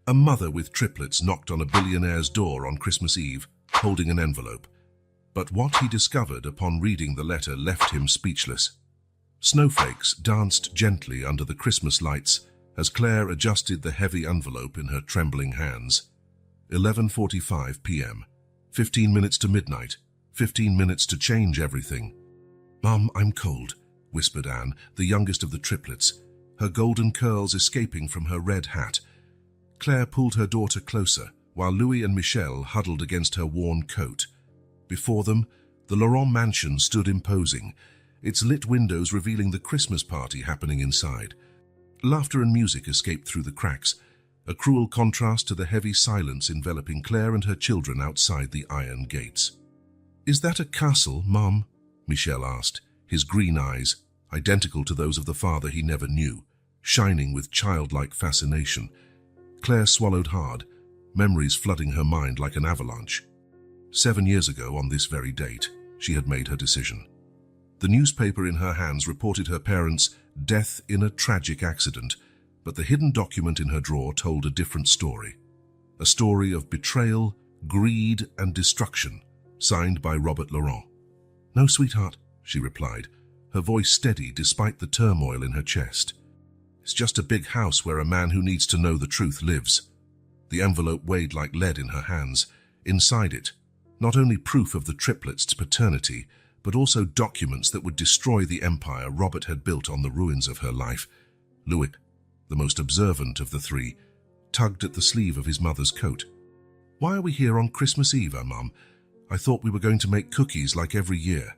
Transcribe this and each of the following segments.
A mother with triplets knocked on a billionaire's door on Christmas Eve, holding an envelope. But what he discovered upon reading the letter left him speechless. Snowflakes danced gently under the Christmas lights as Claire adjusted the heavy envelope in her trembling hands. 11:45 p.m. 15 minutes to midnight. 15 minutes to change everything. "Mum, I'm cold," whispered Anne, the youngest of the triplets, her golden curls escaping from her red hat. Claire pulled her daughter closer, while Louis and Michel huddled against her worn coat. Before them, the Laurent mansion stood imposing, its lit windows revealing the Christmas party happening inside. Laughter and music escaped through the cracks, a cruel contrast to the heavy silence enveloping Claire and her children outside the iron gates. "Is that a castle, Mum?" Michel asked, his green eyes, identical to those of the father he never knew, shining with childlike fascination. Claire swallowed hard, memories flooding her mind like an avalanche. 7 years ago, on this very date, she had made her decision. The newspaper in her hands reported her parents' death in a tragic accident, but the hidden document in her drawer told a different story. A story of betrayal, greed, and destruction, signed by Robert Laurent. "No, sweetheart," she replied, her voice steady despite the turmoil in her chest. "It's just a big house where a man who needs to know the truth lives." The envelope weighed like lead in her hands. Inside it, not only proof of the triplets' paternity, but also documents that would destroy the empire Robert had built on the ruins of her life. Louis, the most observant of the three, tugged at the sleeve of his mother's coat. "Why are we here on Christmas Eve, Mum? I thought we were going to make cookies like every year."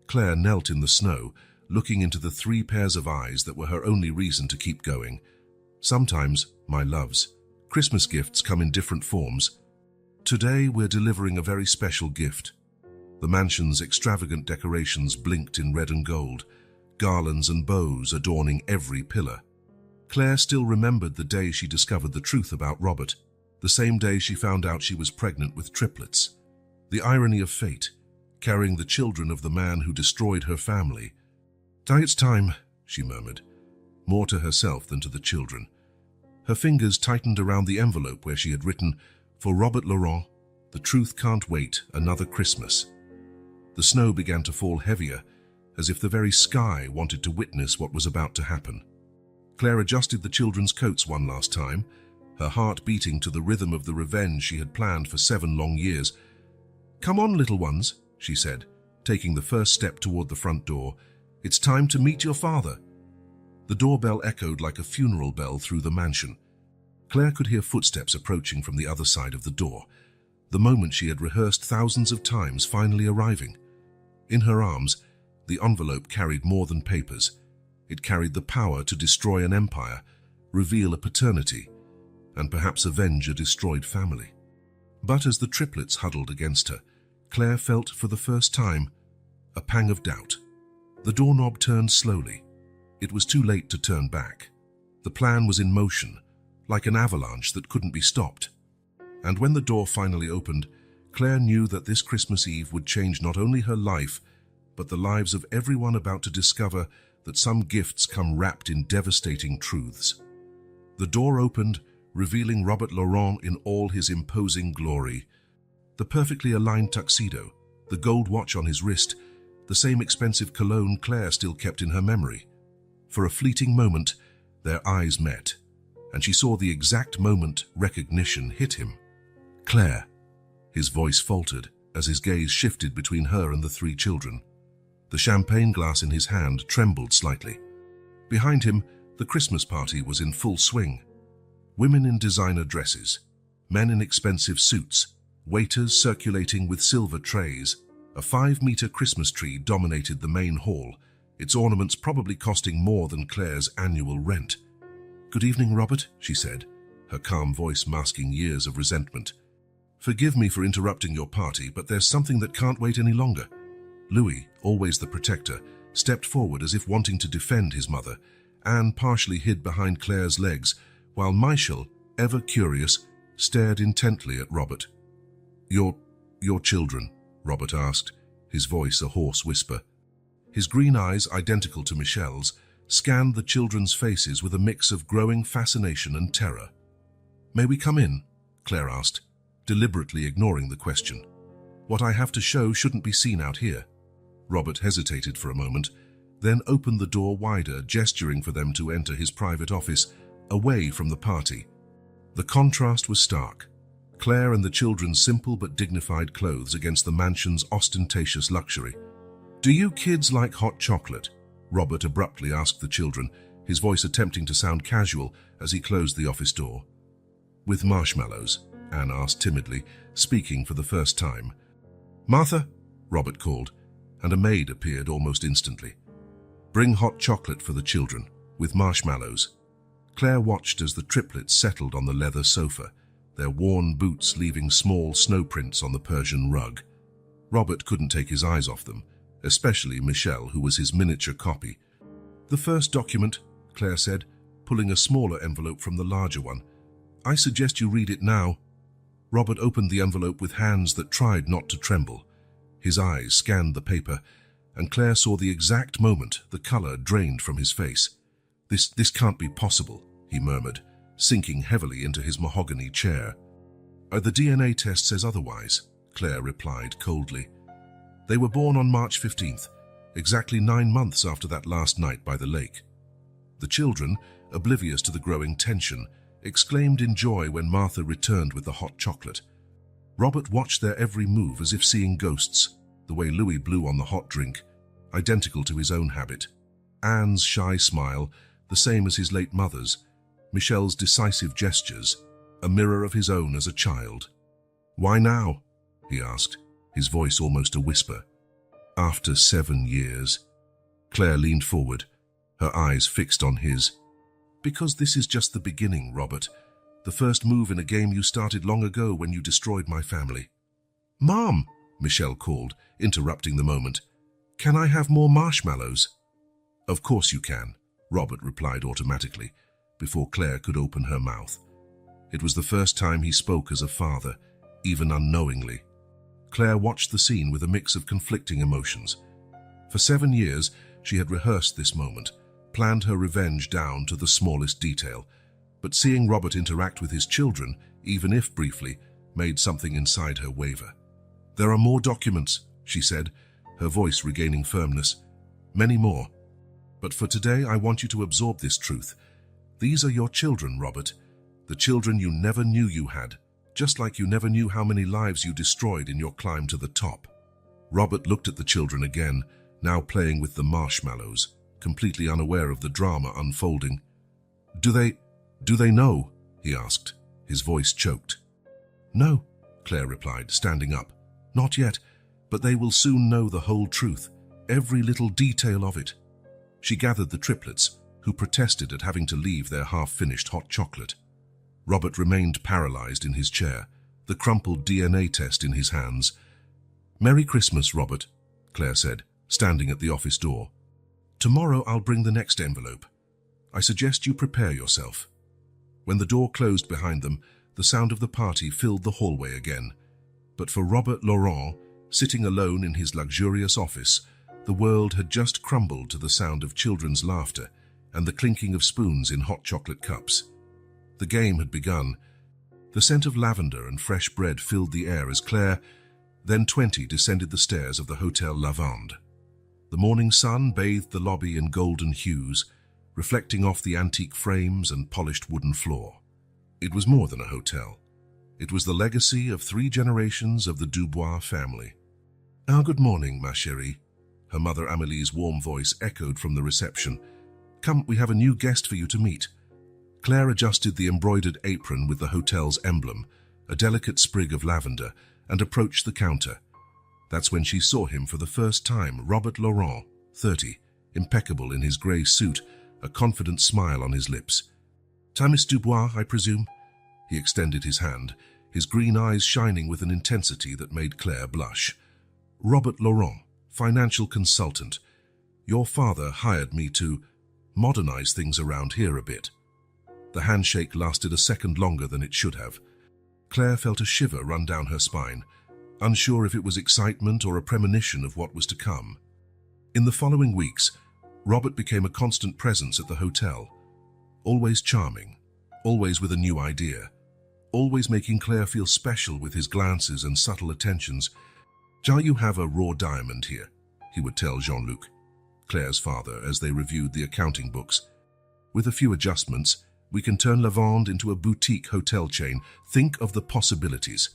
Claire knelt in the snow, looking into the 3 pairs of eyes that were her only reason to keep going. "Sometimes, my loves, Christmas gifts come in different forms. Today we're delivering a very special gift." The mansion's extravagant decorations blinked in red and gold, garlands and bows adorning every pillar. Claire still remembered the day she discovered the truth about Robert, the same day she found out she was pregnant with triplets. The irony of fate, carrying the children of the man who destroyed her family. "It's time," she murmured, more to herself than to the children. Her fingers tightened around the envelope where she had written, "For Robert Laurent, the truth can't wait another Christmas." The snow began to fall heavier, as if the very sky wanted to witness what was about to happen. Claire adjusted the children's coats one last time, her heart beating to the rhythm of the revenge she had planned for 7 long years. "Come on, little ones," she said, taking the first step toward the front door. "It's time to meet your father." The doorbell echoed like a funeral bell through the mansion. Claire could hear footsteps approaching from the other side of the door, the moment she had rehearsed thousands of times finally arriving. In her arms, the envelope carried more than papers. It carried the power to destroy an empire, reveal a paternity, and perhaps avenge a destroyed family. But as the triplets huddled against her, Claire felt for the first time a pang of doubt. The doorknob turned slowly. It was too late to turn back. The plan was in motion, like an avalanche that couldn't be stopped. And when the door finally opened, Claire knew that this Christmas Eve would change not only her life, but the lives of everyone about to discover that some gifts come wrapped in devastating truths. The door opened, revealing Robert Laurent in all his imposing glory. The perfectly aligned tuxedo, the gold watch on his wrist, the same expensive cologne Claire still kept in her memory. For a fleeting moment, their eyes met, and she saw the exact moment recognition hit him. "Claire." His voice faltered as his gaze shifted between her and the 3 children. The champagne glass in his hand trembled slightly. Behind him, the Christmas party was in full swing. Women in designer dresses, men in expensive suits, waiters circulating with silver trays. A 5-meter Christmas tree dominated the main hall, its ornaments probably costing more than Claire's annual rent. "Good evening, Robert," she said, her calm voice masking years of resentment. "Forgive me for interrupting your party, but there's something that can't wait any longer." Louis, always the protector, stepped forward as if wanting to defend his mother. Anne partially hid behind Claire's legs, while Michel, ever curious, stared intently at Robert. Your children?" Robert asked, his voice a hoarse whisper. His green eyes, identical to Michel's, scanned the children's faces with a mix of growing fascination and terror. "May we come in?" Claire asked, deliberately ignoring the question. "What I have to show shouldn't be seen out here." Robert hesitated for a moment, then opened the door wider, gesturing for them to enter his private office, away from the party. The contrast was stark. Claire and the children's simple but dignified clothes against the mansion's ostentatious luxury. "Do you kids like hot chocolate?" Robert abruptly asked the children, his voice attempting to sound casual as he closed the office door. "With marshmallows," Anne asked timidly, speaking for the first time. "Martha," Robert called, and a maid appeared almost instantly. "Bring hot chocolate for the children, with marshmallows." Claire watched as the triplets settled on the leather sofa, their worn boots leaving small snow prints on the Persian rug. Robert couldn't take his eyes off them, especially Michelle, who was his miniature copy. "The first document," Claire said, pulling a smaller envelope from the larger one. "I suggest you read it now." Robert opened the envelope with hands that tried not to tremble. His eyes scanned the paper, and Claire saw the exact moment the color drained from his face. This can't be possible," he murmured, sinking heavily into his mahogany chair. "The DNA test says otherwise," Claire replied coldly. "They were born on March 15th, exactly 9 months after that last night by the lake." The children, oblivious to the growing tension, exclaimed in joy when Martha returned with the hot chocolate. Robert watched their every move as if seeing ghosts, the way Louis blew on the hot drink, identical to his own habit. Anne's shy smile, the same as his late mother's. Michelle's decisive gestures, a mirror of his own as a child. "Why now?" he asked, his voice almost a whisper. "After 7 years." Claire leaned forward, her eyes fixed on his. "Because this is just the beginning, Robert. The first move in a game you started long ago when you destroyed my family." "Mom," Michelle called, interrupting the moment. "Can I have more marshmallows?" "Of course you can," Robert replied automatically, before Claire could open her mouth. It was the first time he spoke as a father, even unknowingly. Claire watched the scene with a mix of conflicting emotions. For 7 years, she had rehearsed this moment, planned her revenge down to the smallest detail, but seeing Robert interact with his children, even if briefly, made something inside her waver. "There are more documents," she said, her voice regaining firmness. "Many more. But for today, I want you to absorb this truth. These are your children, Robert. The children you never knew you had, just like you never knew how many lives you destroyed in your climb to the top." Robert looked at the children again, now playing with the marshmallows, completely unaware of the drama unfolding. Do they know?" he asked, his voice choked. "No," Claire replied, standing up. "Not yet, but they will soon know the whole truth, every little detail of it." She gathered the triplets, who protested at having to leave their half-finished hot chocolate. Robert remained paralyzed in his chair, the crumpled DNA test in his hands. "Merry Christmas, Robert," Claire said, standing at the office door. "Tomorrow I'll bring the next envelope. I suggest you prepare yourself." When the door closed behind them, the sound of the party filled the hallway again. But for Robert Laurent, sitting alone in his luxurious office, the world had just crumbled to the sound of children's laughter and the clinking of spoons in hot chocolate cups. The game had begun. The scent of lavender and fresh bread filled the air as Claire, then 20, descended the stairs of the Hotel Lavande. The morning sun bathed the lobby in golden hues, reflecting off the antique frames and polished wooden floor. It was more than a hotel. It was the legacy of 3 generations of the Dubois family. Good morning, ma chérie," her mother Amélie's warm voice echoed from the reception. "Come, we have a new guest for you to meet." Claire adjusted the embroidered apron with the hotel's emblem, a delicate sprig of lavender, and approached the counter. That's when she saw him for the first time, Robert Laurent, 30, impeccable in his grey suit, a confident smile on his lips. "Miss Dubois, I presume?" He extended his hand, his green eyes shining with an intensity that made Claire blush. "Robert Laurent, financial consultant. Your father hired me to modernize things around here a bit." The handshake lasted a second longer than it should have. Claire felt a shiver run down her spine, unsure if it was excitement or a premonition of what was to come. In the following weeks, Robert became a constant presence at the hotel. Always charming, always with a new idea. always making Claire feel special with his glances and subtle attentions. "Shall you have a raw diamond here?" he would tell Jean-Luc, Claire's father, as they reviewed the accounting books. "With a few adjustments, we can turn Lavande into a boutique hotel chain. Think of the possibilities."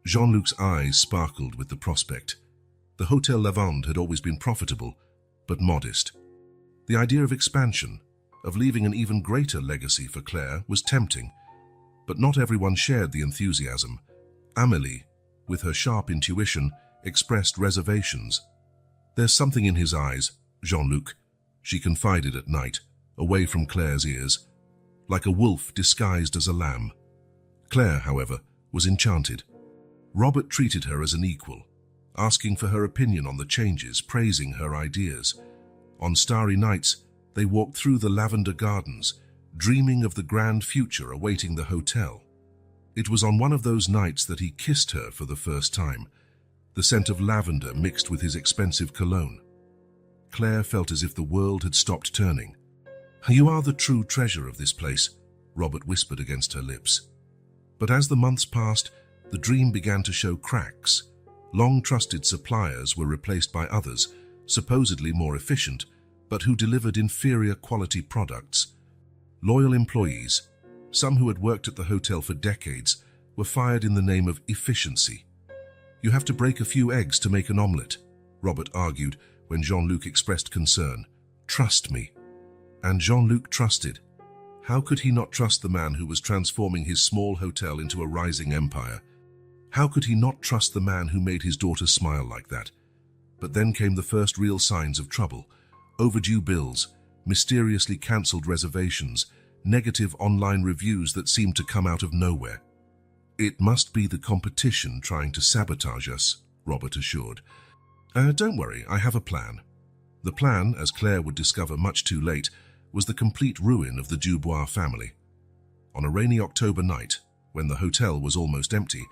Jean-Luc's eyes sparkled with the prospect. The Hotel Lavande had always been profitable, but modest. The idea of expansion, of leaving an even greater legacy for Claire, was tempting, but not everyone shared the enthusiasm. Amélie, with her sharp intuition, expressed reservations. "There's something in his eyes, Jean-Luc," she confided at night, away from Claire's ears, "like a wolf disguised as a lamb." Claire, however, was enchanted. Robert treated her as an equal, asking for her opinion on the changes, praising her ideas. On starry nights, they walked through the lavender gardens, dreaming of the grand future awaiting the hotel. It was on one of those nights that he kissed her for the first time, the scent of lavender mixed with his expensive cologne. Claire felt as if the world had stopped turning. "You are the true treasure of this place," Robert whispered against her lips. But as the months passed, the dream began to show cracks. Long-trusted suppliers were replaced by others, supposedly more efficient, but who delivered inferior quality products. Loyal employees, some who had worked at the hotel for decades, were fired in the name of efficiency. "You have to break a few eggs to make an omelette," Robert argued when Jean-Luc expressed concern. "Trust me." And Jean-Luc trusted. How could he not trust the man who was transforming his small hotel into a rising empire? How could he not trust the man who made his daughter smile like that? But then came the first real signs of trouble. Overdue bills, mysteriously cancelled reservations, negative online reviews that seemed to come out of nowhere. "It must be the competition trying to sabotage us," Robert assured. Don't worry, I have a plan." The plan, as Claire would discover much too late, was the complete ruin of the Dubois family. On a rainy October night, when the hotel was almost empty,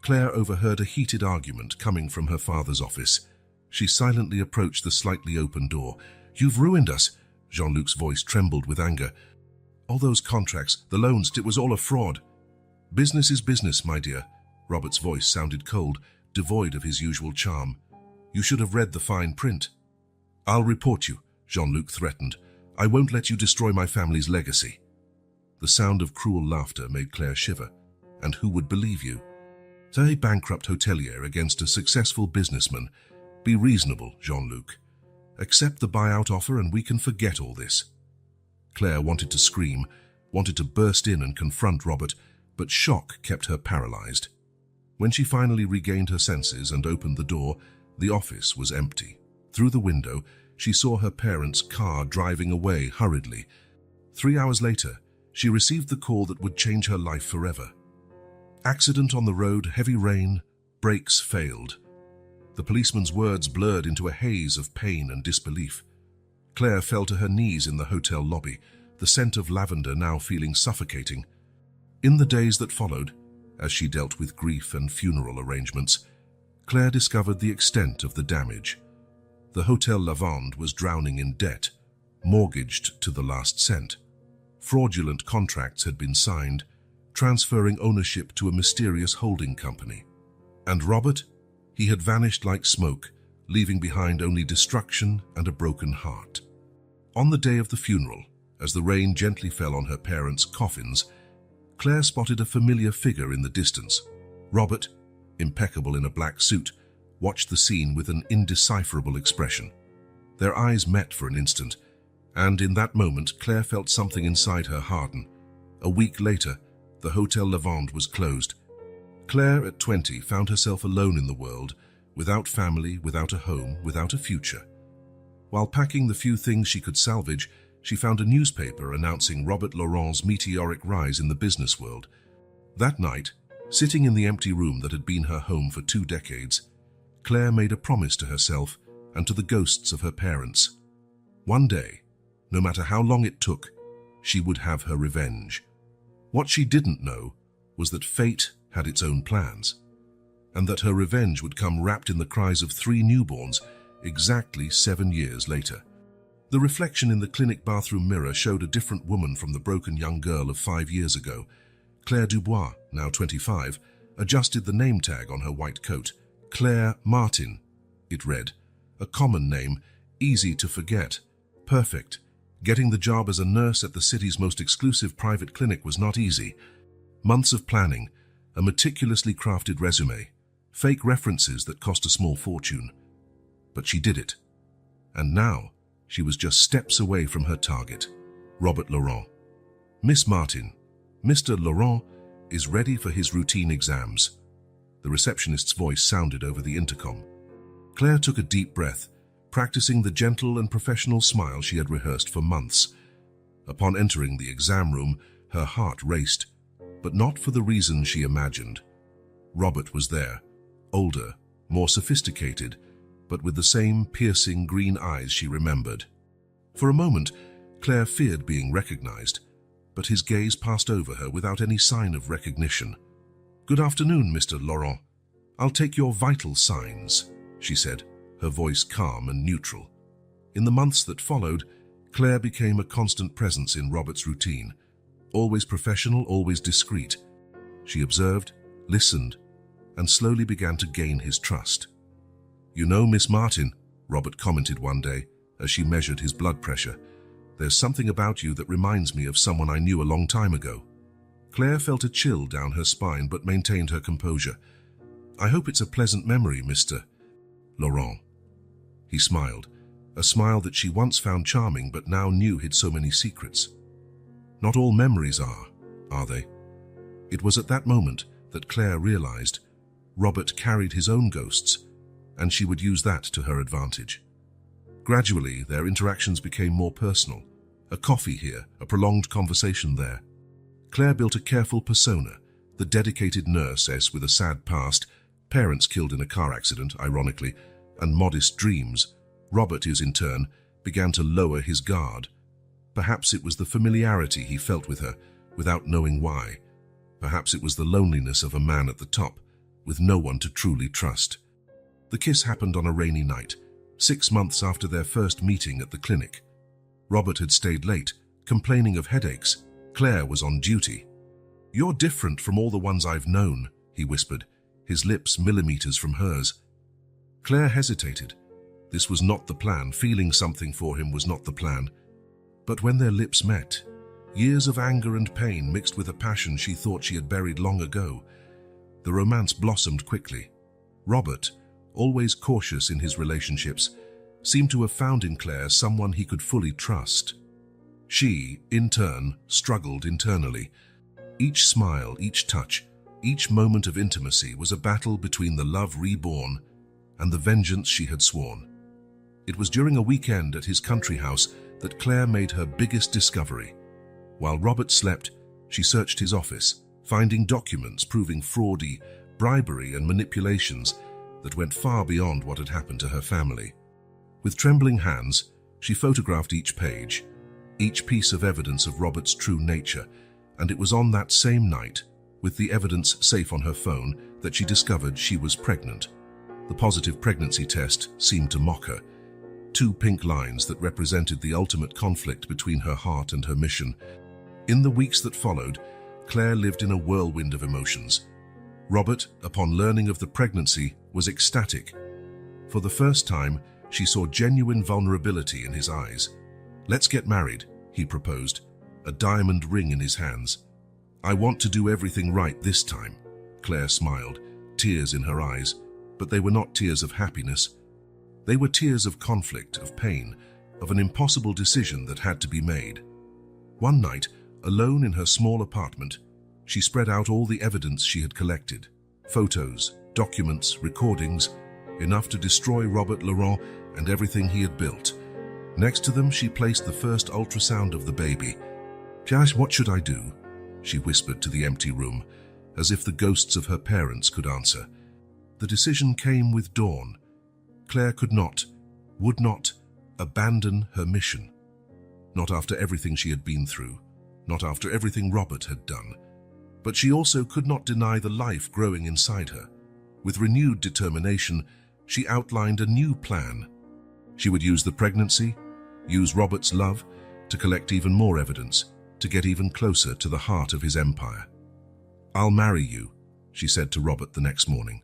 Claire overheard a heated argument coming from her father's office. She silently approached the slightly open door. "You've ruined us!" Jean-Luc's voice trembled with anger. "All those contracts, the loans, it was all a fraud." "Business is business, my dear." Robert's voice sounded cold, devoid of his usual charm. "You should have read the fine print." "I'll report you," Jean-Luc threatened. "I won't let you destroy my family's legacy." The sound of cruel laughter made Claire shiver. And who would believe you? Say, a bankrupt hotelier against a successful businessman. Be reasonable, Jean-Luc. Accept the buyout offer and we can forget all this. Claire wanted to scream, wanted to burst in and confront Robert, but shock kept her paralyzed. When she finally regained her senses and opened the door, the office was empty. Through the window, she saw her parents' car driving away hurriedly. 3 hours later, she received the call that would change her life forever. Accident on the road, heavy rain, brakes failed. The policeman's words blurred into a haze of pain and disbelief. Claire fell to her knees in the hotel lobby, the scent of lavender now feeling suffocating. In the days that followed, as she dealt with grief and funeral arrangements, Claire discovered the extent of the damage. The Hotel Lavande was drowning in debt, mortgaged to the last cent. Fraudulent contracts had been signed, transferring ownership to a mysterious holding company. And Robert? He had vanished like smoke, leaving behind only destruction and a broken heart. On the day of the funeral, as the rain gently fell on her parents' coffins, Claire spotted a familiar figure in the distance. Robert, impeccable in a black suit, watched the scene with an indecipherable expression. Their eyes met for an instant, and in that moment Claire felt something inside her harden. A week later, the Hotel Lavande was closed. Claire, at 20, found herself alone in the world, without family, without a home, without a future. While packing the few things she could salvage, she found a newspaper announcing Robert Laurent's meteoric rise in the business world. That night, sitting in the empty room that had been her home for 2 decades, Claire made a promise to herself and to the ghosts of her parents. One day, no matter how long it took, she would have her revenge. What she didn't know was that fate had its own plans, and that her revenge would come wrapped in the cries of 3 newborns exactly 7 years later. The reflection in the clinic bathroom mirror showed a different woman from the broken young girl of 5 years ago. Claire Dubois, now 25, adjusted the name tag on her white coat. Claire Martin, it read. A common name, easy to forget. Perfect. Getting the job as a nurse at the city's most exclusive private clinic was not easy. Months of planning, a meticulously crafted resume, fake references that cost a small fortune. But she did it. And now, she was just steps away from her target, Robert Laurent. Miss Martin, Mr. Laurent is ready for his routine exams. The receptionist's voice sounded over the intercom. Claire took a deep breath, practicing the gentle and professional smile she had rehearsed for months. Upon entering the exam room, her heart raced, but not for the reason she imagined. Robert was there, older, more sophisticated, but with the same piercing green eyes she remembered. For a moment, Claire feared being recognized, but his gaze passed over her without any sign of recognition. "Good afternoon, Mr. Laurent. I'll take your vital signs," she said, her voice calm and neutral. In the months that followed, Claire became a constant presence in Robert's routine. Always professional, always discreet. She observed, listened, and slowly began to gain his trust. "You know, Miss Martin," Robert commented one day as she measured his blood pressure, "there's something about you that reminds me of someone I knew a long time ago." Claire felt a chill down her spine but maintained her composure. "I hope it's a pleasant memory, Mr. Laurent." He smiled, a smile that she once found charming but now knew hid so many secrets. Not all memories are they? It was at that moment that Claire realized Robert carried his own ghosts, and she would use that to her advantage. Gradually, their interactions became more personal. A coffee here, a prolonged conversation there. Claire built a careful persona, the dedicated nurse with a sad past, parents killed in a car accident, ironically, and modest dreams. Robert, in turn, began to lower his guard. Perhaps it was the familiarity he felt with her, without knowing why. Perhaps it was the loneliness of a man at the top, with no one to truly trust. The kiss happened on a rainy night, 6 months after their first meeting at the clinic. Robert had stayed late, complaining of headaches. Claire was on duty. "You're different from all the ones I've known," he whispered, his lips millimeters from hers. Claire hesitated. This was not the plan. Feeling something for him was not the plan. But when their lips met, years of anger and pain mixed with a passion she thought she had buried long ago, the romance blossomed quickly. Robert, always cautious in his relationships, seemed to have found in Claire someone he could fully trust. She, in turn, struggled internally. Each smile, each touch, each moment of intimacy was a battle between the love reborn and the vengeance she had sworn. It was during a weekend at his country house that Claire made her biggest discovery. While Robert slept, she searched his office, finding documents proving fraudy, bribery and manipulations that went far beyond what had happened to her family. With trembling hands, she photographed each page, each piece of evidence of Robert's true nature, and it was on that same night, with the evidence safe on her phone, that she discovered she was pregnant. The positive pregnancy test seemed to mock her. 2 pink lines that represented the ultimate conflict between her heart and her mission. In the weeks that followed, Claire lived in a whirlwind of emotions. Robert, upon learning of the pregnancy, was ecstatic. For the first time, she saw genuine vulnerability in his eyes. "Let's get married," he proposed, a diamond ring in his hands. "I want to do everything right this time." Claire smiled, tears in her eyes, but they were not tears of happiness. They were tears of conflict, of pain, of an impossible decision that had to be made. One night, alone in her small apartment, she spread out all the evidence she had collected. Photos, documents, recordings, enough to destroy Robert Laurent and everything he had built. Next to them, she placed the first ultrasound of the baby. "Josh, what should I do?" she whispered to the empty room, as if the ghosts of her parents could answer. The decision came with dawn. Claire could not, would not, abandon her mission. Not after everything she had been through, not after everything Robert had done. But she also could not deny the life growing inside her. With renewed determination, she outlined a new plan. She would use the pregnancy, use Robert's love, to collect even more evidence, to get even closer to the heart of his empire. "I'll marry you," she said to Robert the next morning.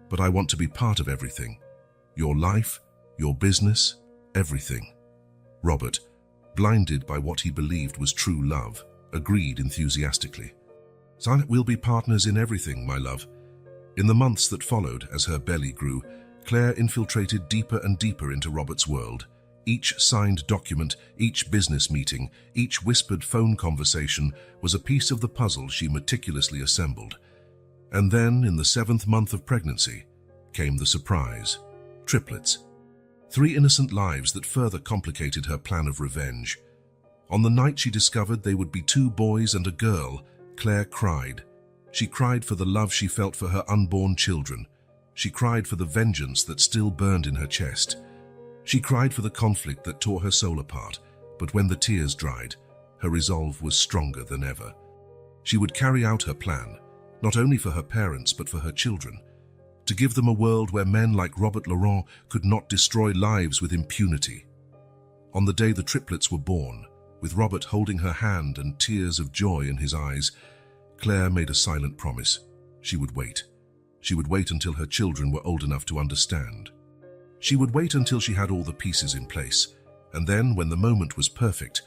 "But I want to be part of everything. Your life, your business, everything." Robert, blinded by what he believed was true love, agreed enthusiastically. "So we'll be partners in everything, my love." In the months that followed, as her belly grew, Claire infiltrated deeper and deeper into Robert's world. Each signed document, each business meeting, each whispered phone conversation was a piece of the puzzle she meticulously assembled. And then, in the 7th month of pregnancy, came the surprise. Triplets. 3 innocent lives that further complicated her plan of revenge. On the night she discovered they would be 2 boys and a girl, Claire cried. She cried for the love she felt for her unborn children. She cried for the vengeance that still burned in her chest. She cried for the conflict that tore her soul apart, but when the tears dried, her resolve was stronger than ever. She would carry out her plan, not only for her parents but for her children, to give them a world where men like Robert Laurent could not destroy lives with impunity. On the day the triplets were born, with Robert holding her hand and tears of joy in his eyes, Claire made a silent promise. She would wait. She would wait until her children were old enough to understand. She would wait until she had all the pieces in place, and then, when the moment was perfect,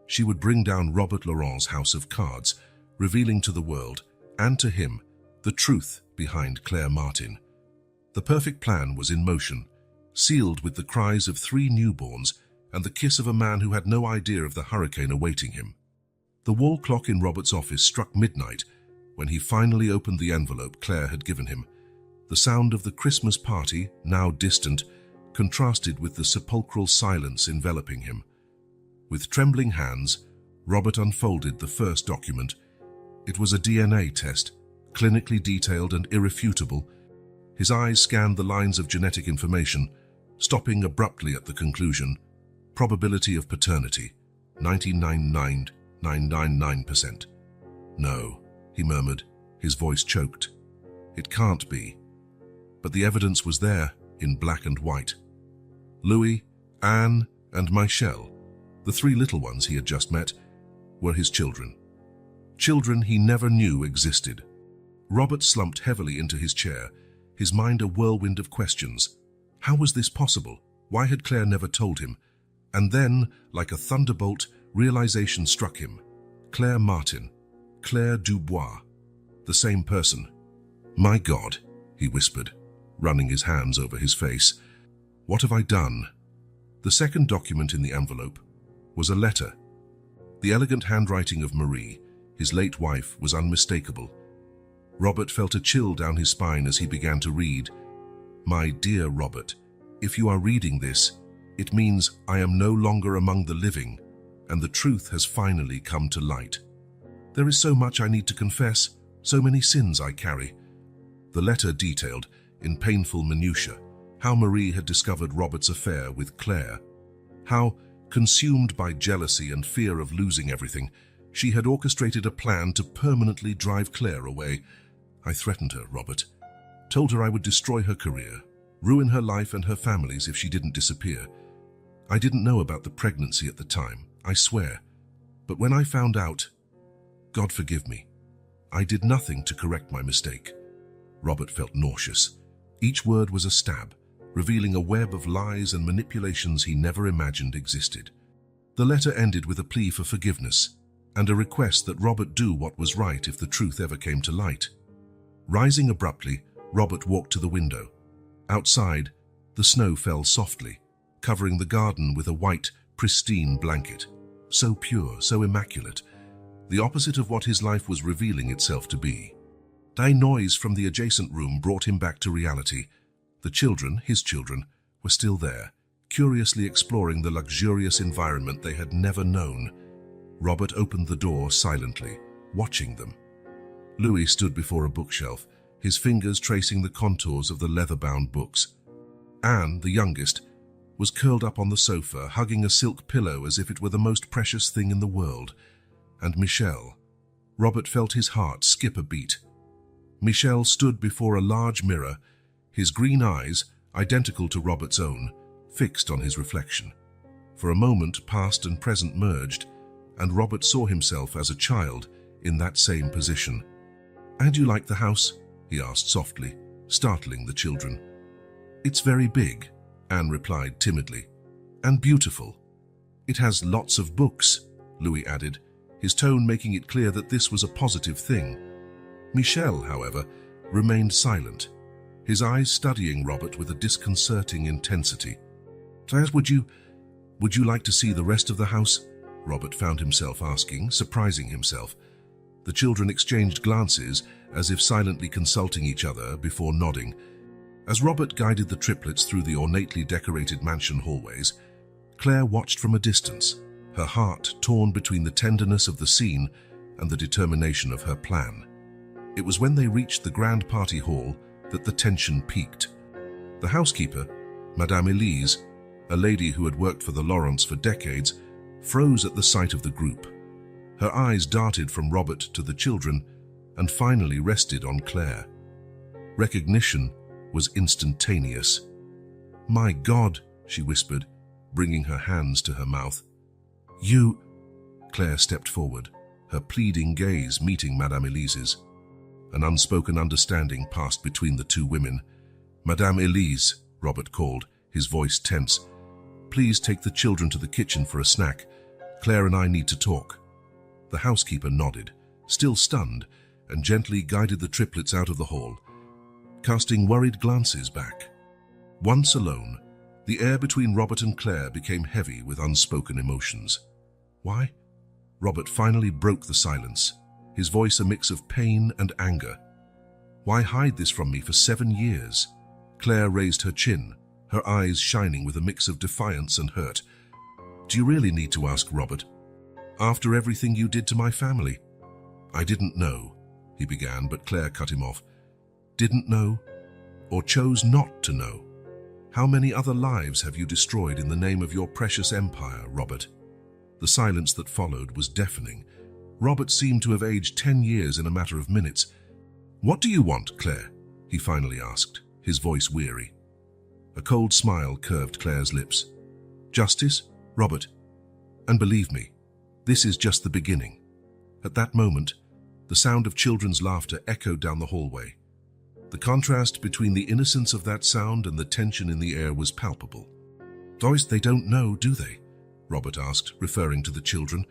she would bring down Robert Laurent's house of cards, revealing to the world, and to him, the truth behind Claire Martin. The perfect plan was in motion, sealed with the cries of 3 newborns and the kiss of a man who had no idea of the hurricane awaiting him. The wall clock in Robert's office struck midnight when he finally opened the envelope Claire had given him. The sound of the Christmas party, now distant, contrasted with the sepulchral silence enveloping him. With trembling hands, Robert unfolded the first document. It was a DNA test, clinically detailed and irrefutable. His eyes scanned the lines of genetic information, stopping abruptly at the conclusion. Probability of paternity, 99.999%. "No," he murmured, his voice choked. "It can't be." But the evidence was there, in black and white. Louis, Anne, and Michelle, the 3 little ones he had just met, were his children. Children he never knew existed. Robert slumped heavily into his chair, his mind a whirlwind of questions. How was this possible? Why had Claire never told him? And then, like a thunderbolt, realization struck him. Claire Martin, Claire Dubois, the same person. "My God," he whispered, running his hands over his face. "What have I done?" The second document in the envelope was a letter. The elegant handwriting of Marie, his late wife, was unmistakable. Robert felt a chill down his spine as he began to read. "My dear Robert, if you are reading this, it means I am no longer among the living, and the truth has finally come to light. There is so much I need to confess, so many sins I carry." The letter detailed, in painful minutiae, how Marie had discovered Robert's affair with Claire, how, consumed by jealousy and fear of losing everything, she had orchestrated a plan to permanently drive Claire away. "I threatened her, Robert. Told her I would destroy her career, ruin her life and her family's if she didn't disappear. I didn't know about the pregnancy at the time, I swear. But when I found out, God forgive me, I did nothing to correct my mistake." Robert felt nauseous. Each word was a stab, revealing a web of lies and manipulations he never imagined existed. The letter ended with a plea for forgiveness and a request that Robert do what was right if the truth ever came to light. Rising abruptly, Robert walked to the window. Outside, the snow fell softly, covering the garden with a white, pristine blanket. So pure, so immaculate, the opposite of what his life was revealing itself to be. A noise from the adjacent room brought him back to reality. The children, his children, were still there, curiously exploring the luxurious environment they had never known. Robert opened the door silently, watching them. Louis stood before a bookshelf, his fingers tracing the contours of the leather-bound books. Anne, the youngest, was curled up on the sofa, hugging a silk pillow as if it were the most precious thing in the world. And Michelle. Robert felt his heart skip a beat. Michel stood before a large mirror, his green eyes, identical to Robert's own, fixed on his reflection. For a moment, past and present merged, and Robert saw himself as a child in that same position. "And you like the house?" he asked softly, startling the children. "It's very big," Anne replied timidly, "and beautiful. It has lots of books," Louis added, his tone making it clear that this was a positive thing. Michel, however, remained silent, his eyes studying Robert with a disconcerting intensity. "Claire, would you like to see the rest of the house?" Robert found himself asking, surprising himself. The children exchanged glances, as if silently consulting each other before nodding. As Robert guided the triplets through the ornately decorated mansion hallways, Claire watched from a distance, her heart torn between the tenderness of the scene and the determination of her plan. It was when they reached the grand party hall that the tension peaked. The housekeeper, Madame Elise, a lady who had worked for the Laurents for decades, froze at the sight of the group. Her eyes darted from Robert to the children and finally rested on Claire. Recognition was instantaneous. "My God," she whispered, bringing her hands to her mouth. "You—" Claire stepped forward, her pleading gaze meeting Madame Elise's. An unspoken understanding passed between the two women. "Madame Elise," Robert called, his voice tense, "please take the children to the kitchen for a snack. Claire and I need to talk." The housekeeper nodded, still stunned, and gently guided the triplets out of the hall, casting worried glances back. Once alone, the air between Robert and Claire became heavy with unspoken emotions. "Why?" Robert finally broke the silence, his voice a mix of pain and anger. "Why hide this from me for 7 years?" Claire raised her chin, her eyes shining with a mix of defiance and hurt. "Do you really need to ask, Robert? After everything you did to my family?" "I didn't know," he began, but Claire cut him off. "Didn't know? Or chose not to know? How many other lives have you destroyed in the name of your precious empire, Robert?" The silence that followed was deafening. Robert seemed to have aged 10 years in a matter of minutes. "What do you want, Claire?" he finally asked, his voice weary. A cold smile curved Claire's lips. "Justice, Robert. And believe me, this is just the beginning." At that moment, the sound of children's laughter echoed down the hallway. The contrast between the innocence of that sound and the tension in the air was palpable. "Doris, they don't know, do they?" Robert asked, referring to the children.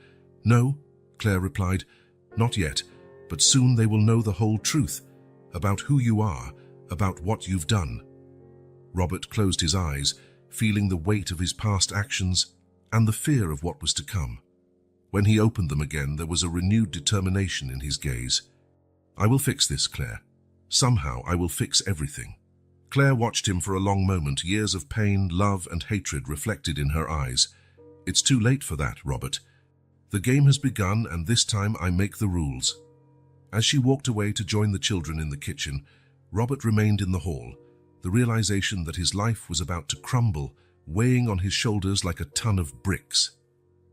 "No," Claire replied, "not yet, but soon they will know the whole truth, about who you are, about what you've done." Robert closed his eyes, feeling the weight of his past actions and the fear of what was to come. When he opened them again, there was a renewed determination in his gaze. "I will fix this, Claire. Somehow I will fix everything." Claire watched him for a long moment, years of pain, love, and hatred reflected in her eyes. "It's too late for that, Robert. The game has begun, and this time I make the rules." As she walked away to join the children in the kitchen, Robert remained in the hall, the realization that his life was about to crumble, weighing on his shoulders like a ton of bricks.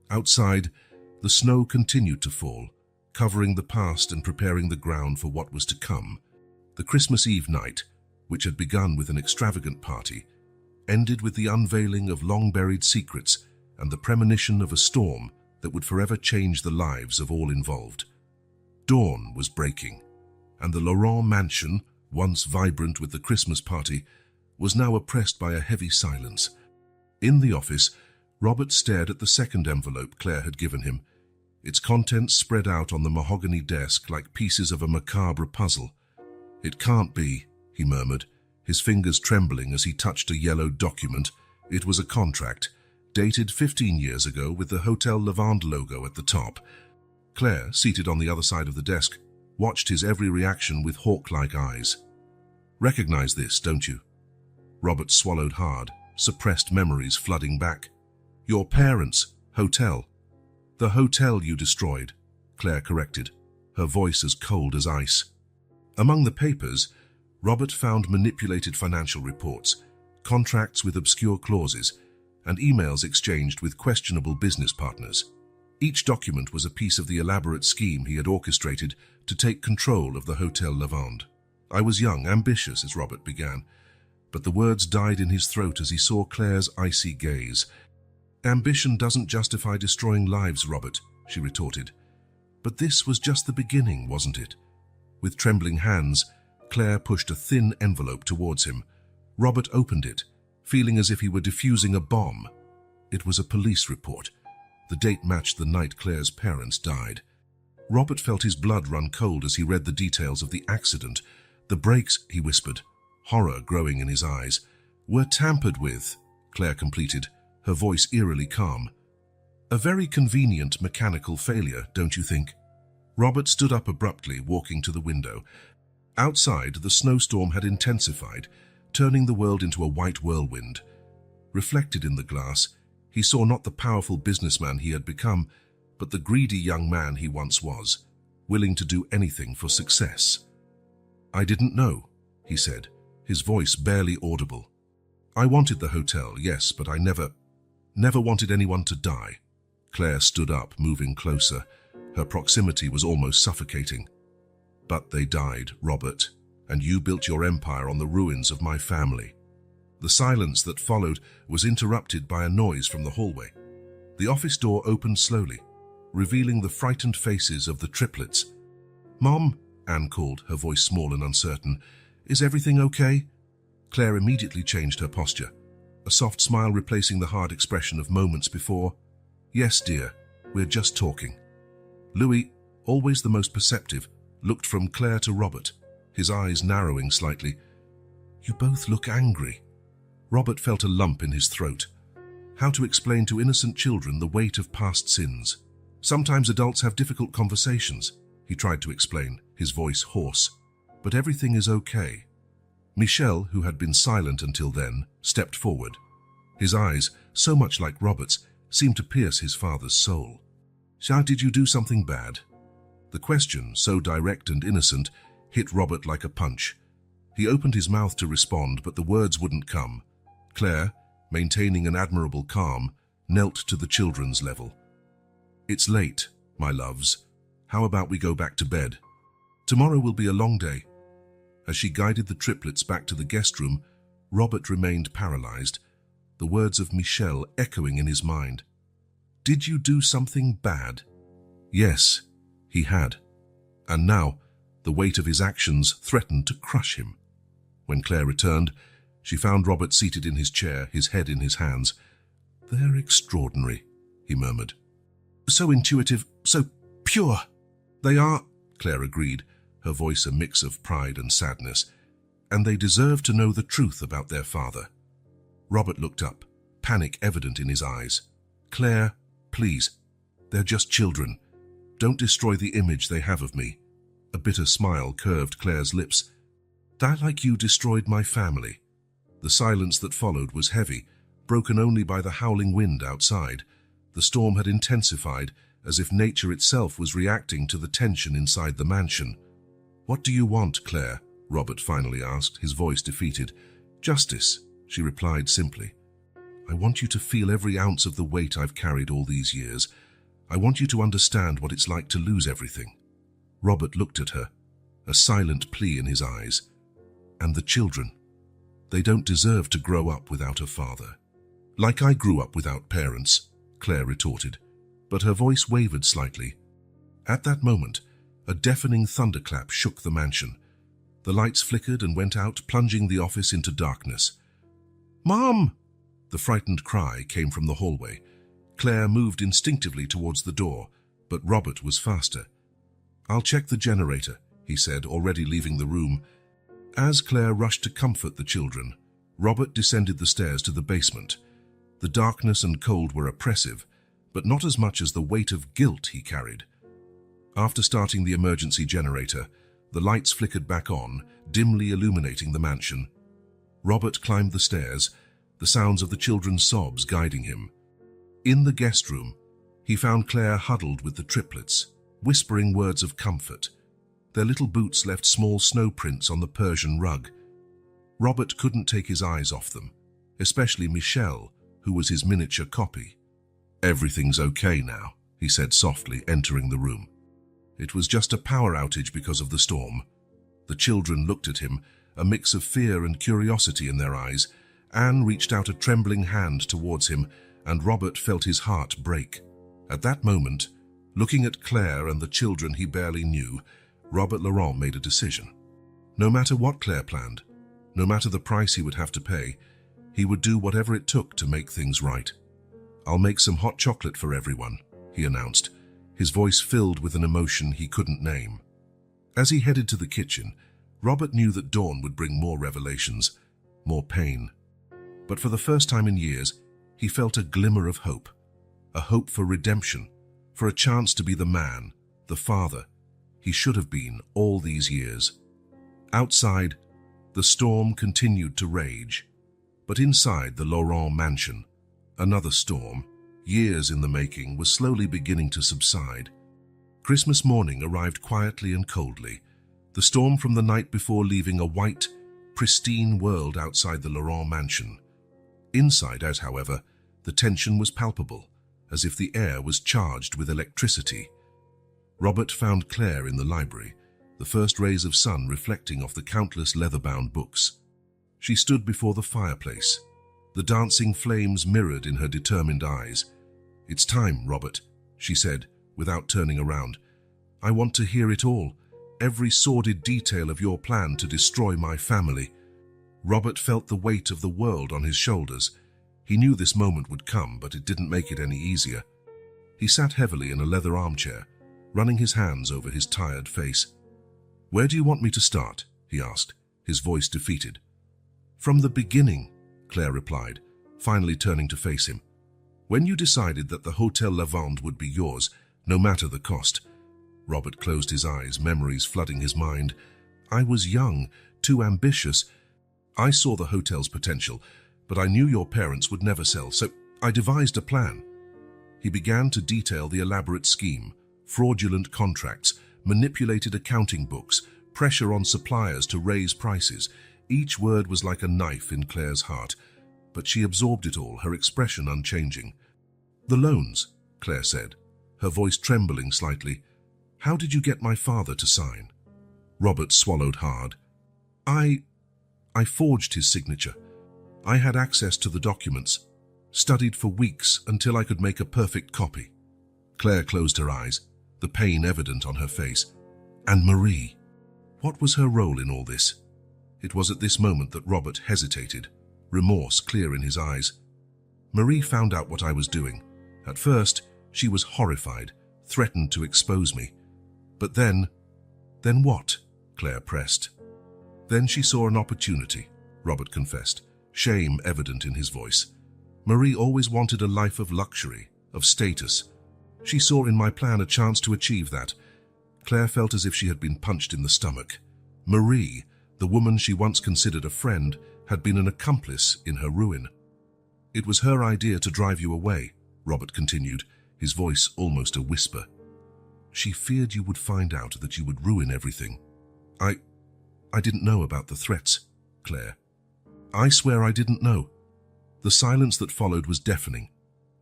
Outside, the snow continued to fall, covering the past and preparing the ground for what was to come. The Christmas Eve night, which had begun with an extravagant party, ended with the unveiling of long-buried secrets and the premonition of a storm that would forever change the lives of all involved. Dawn was breaking, and the Laurent mansion, once vibrant with the Christmas party, was now oppressed by a heavy silence. In the office, Robert stared at the second envelope Claire had given him, its contents spread out on the mahogany desk like pieces of a macabre puzzle. "It can't be," he murmured, his fingers trembling as he touched a yellow document. It was a contract, dated 15 years ago with the Hotel Lavande logo at the top. Claire, seated on the other side of the desk, watched his every reaction with hawk-like eyes. "Recognize this, don't you?" Robert swallowed hard, suppressed memories flooding back. "Your parents' hotel." "The hotel you destroyed," Claire corrected, her voice as cold as ice. Among the papers, Robert found manipulated financial reports, contracts with obscure clauses, and emails exchanged with questionable business partners. Each document was a piece of the elaborate scheme he had orchestrated to take control of the Hotel Lavande. "I was young, ambitious," as Robert began, but the words died in his throat as he saw Claire's icy gaze. "Ambition doesn't justify destroying lives, Robert," she retorted. "But this was just the beginning, wasn't it? With trembling hands, Claire pushed a thin envelope towards him. Robert opened it, feeling as if he were defusing a bomb. It was a police report. The date matched the night Claire's parents died. Robert felt his blood run cold as he read the details of the accident. "The brakes," he whispered, horror growing in his eyes, "were tampered with," Claire completed, her voice eerily calm. "A very convenient mechanical failure, don't you think?" Robert stood up abruptly, walking to the window. Outside, the snowstorm had intensified, turning the world into a white whirlwind. Reflected in the glass, he saw not the powerful businessman he had become, but the greedy young man he once was, willing to do anything for success. "I didn't know," he said, his voice barely audible. "I wanted the hotel, yes, but I never wanted anyone to die." Claire stood up, moving closer. Her proximity was almost suffocating. "But they died, Robert, and you built your empire on the ruins of my family." The silence that followed was interrupted by a noise from the hallway. The office door opened slowly, revealing the frightened faces of the triplets. "Mom," Anne called, her voice small and uncertain. "Is everything okay?" Claire immediately changed her posture, a soft smile replacing the hard expression of moments before. "Yes, dear, we're just talking." Louis, always the most perceptive, looked from Claire to Robert, his eyes narrowing slightly. "You both look angry." Robert felt a lump in his throat. How to explain to innocent children the weight of past sins? "Sometimes adults have difficult conversations," he tried to explain, his voice hoarse. "But everything is okay." Michel, who had been silent until then, stepped forward. His eyes, so much like Robert's, seemed to pierce his father's soul. "How did you do something bad?" The question, so direct and innocent, hit Robert like a punch. He opened his mouth to respond, but the words wouldn't come. Claire, maintaining an admirable calm, knelt to the children's level. "It's late, my loves. How about we go back to bed? Tomorrow will be a long day." As she guided the triplets back to the guest room, Robert remained paralyzed, the words of Michel echoing in his mind. "Did you do something bad?" Yes, he had. And now, the weight of his actions threatened to crush him. When Claire returned, she found Robert seated in his chair, his head in his hands. "They're extraordinary," he murmured. "So intuitive, so pure." "They are," Claire agreed, her voice a mix of pride and sadness. "And they deserve to know the truth about their father." Robert looked up, panic evident in his eyes. "Claire, please, they're just children. Don't destroy the image they have of me." A bitter smile curved Claire's lips. "I, like you, destroyed my family." The silence that followed was heavy, broken only by the howling wind outside. The storm had intensified, as if nature itself was reacting to the tension inside the mansion. "What do you want, Claire?" Robert finally asked, his voice defeated. "Justice," she replied simply. "I want you to feel every ounce of the weight I've carried all these years. I want you to understand what it's like to lose everything." Robert looked at her, a silent plea in his eyes. "And the children. They don't deserve to grow up without a father." "Like I grew up without parents," Claire retorted, but her voice wavered slightly. At that moment, a deafening thunderclap shook the mansion. The lights flickered and went out, plunging the office into darkness. "Mom!" The frightened cry came from the hallway. Claire moved instinctively towards the door, but Robert was faster. "I'll check the generator," he said, already leaving the room. As Claire rushed to comfort the children, Robert descended the stairs to the basement. The darkness and cold were oppressive, but not as much as the weight of guilt he carried. After starting the emergency generator, the lights flickered back on, dimly illuminating the mansion. Robert climbed the stairs, the sounds of the children's sobs guiding him. In the guest room, he found Claire huddled with the triplets, whispering words of comfort. Their little boots left small snow prints on the Persian rug. Robert couldn't take his eyes off them, especially Michel, who was his miniature copy. "Everything's okay now," he said softly, entering the room. "It was just a power outage because of the storm." The children looked at him, a mix of fear and curiosity in their eyes. Anne reached out a trembling hand towards him, and Robert felt his heart break. At that moment, looking at Claire and the children he barely knew, Robert Laurent made a decision. No matter what Claire planned, no matter the price he would have to pay, he would do whatever it took to make things right. "I'll make some hot chocolate for everyone," he announced, his voice filled with an emotion he couldn't name. As he headed to the kitchen, Robert knew that dawn would bring more revelations, more pain. But for the first time in years, he felt a glimmer of hope. A hope for redemption, for a chance to be the man, the father he should have been all these years. Outside, the storm continued to rage. But inside the Laurent mansion, another storm, years in the making, was slowly beginning to subside. Christmas morning arrived quietly and coldly, the storm from the night before leaving a white, pristine world outside the Laurent mansion. Inside out, however, the tension was palpable, as if the air was charged with electricity. Robert found Claire in the library, the first rays of sun reflecting off the countless leather-bound books. She stood before the fireplace, the dancing flames mirrored in her determined eyes. "It's time, Robert," she said, without turning around. "I want to hear it all, every sordid detail of your plan to destroy my family." Robert felt the weight of the world on his shoulders. He knew this moment would come, but it didn't make it any easier. He sat heavily in a leather armchair, running his hands over his tired face. "Where do you want me to start?" he asked, his voice defeated. "From the beginning," Claire replied, finally turning to face him. "When you decided that the Hotel Lavande would be yours, no matter the cost." Robert closed his eyes, memories flooding his mind. "I was young, too ambitious. I saw the hotel's potential, but I knew your parents would never sell, so I devised a plan." He began to detail the elaborate scheme: fraudulent contracts, manipulated accounting books, pressure on suppliers to raise prices. Each word was like a knife in Claire's heart, but she absorbed it all, her expression unchanging. "The loans," Claire said, her voice trembling slightly. "How did you get my father to sign?" Robert swallowed hard. I forged his signature. I had access to the documents, studied for weeks until I could make a perfect copy." Claire closed her eyes, the pain evident on her face. "And Marie, what was her role in all this?" It was at this moment that Robert hesitated, remorse clear in his eyes. "Marie found out what I was doing. At first, she was horrified, threatened to expose me. But then what?" Claire pressed. "Then she saw an opportunity," Robert confessed, shame evident in his voice. "Marie always wanted a life of luxury, of status. She saw in my plan a chance to achieve that." Claire felt as if she had been punched in the stomach. Marie, the woman she once considered a friend, had been an accomplice in her ruin. "It was her idea to drive you away," Robert continued, his voice almost a whisper. "She feared you would find out, that you would ruin everything. I didn't know about the threats, Claire. I swear I didn't know." The silence that followed was deafening.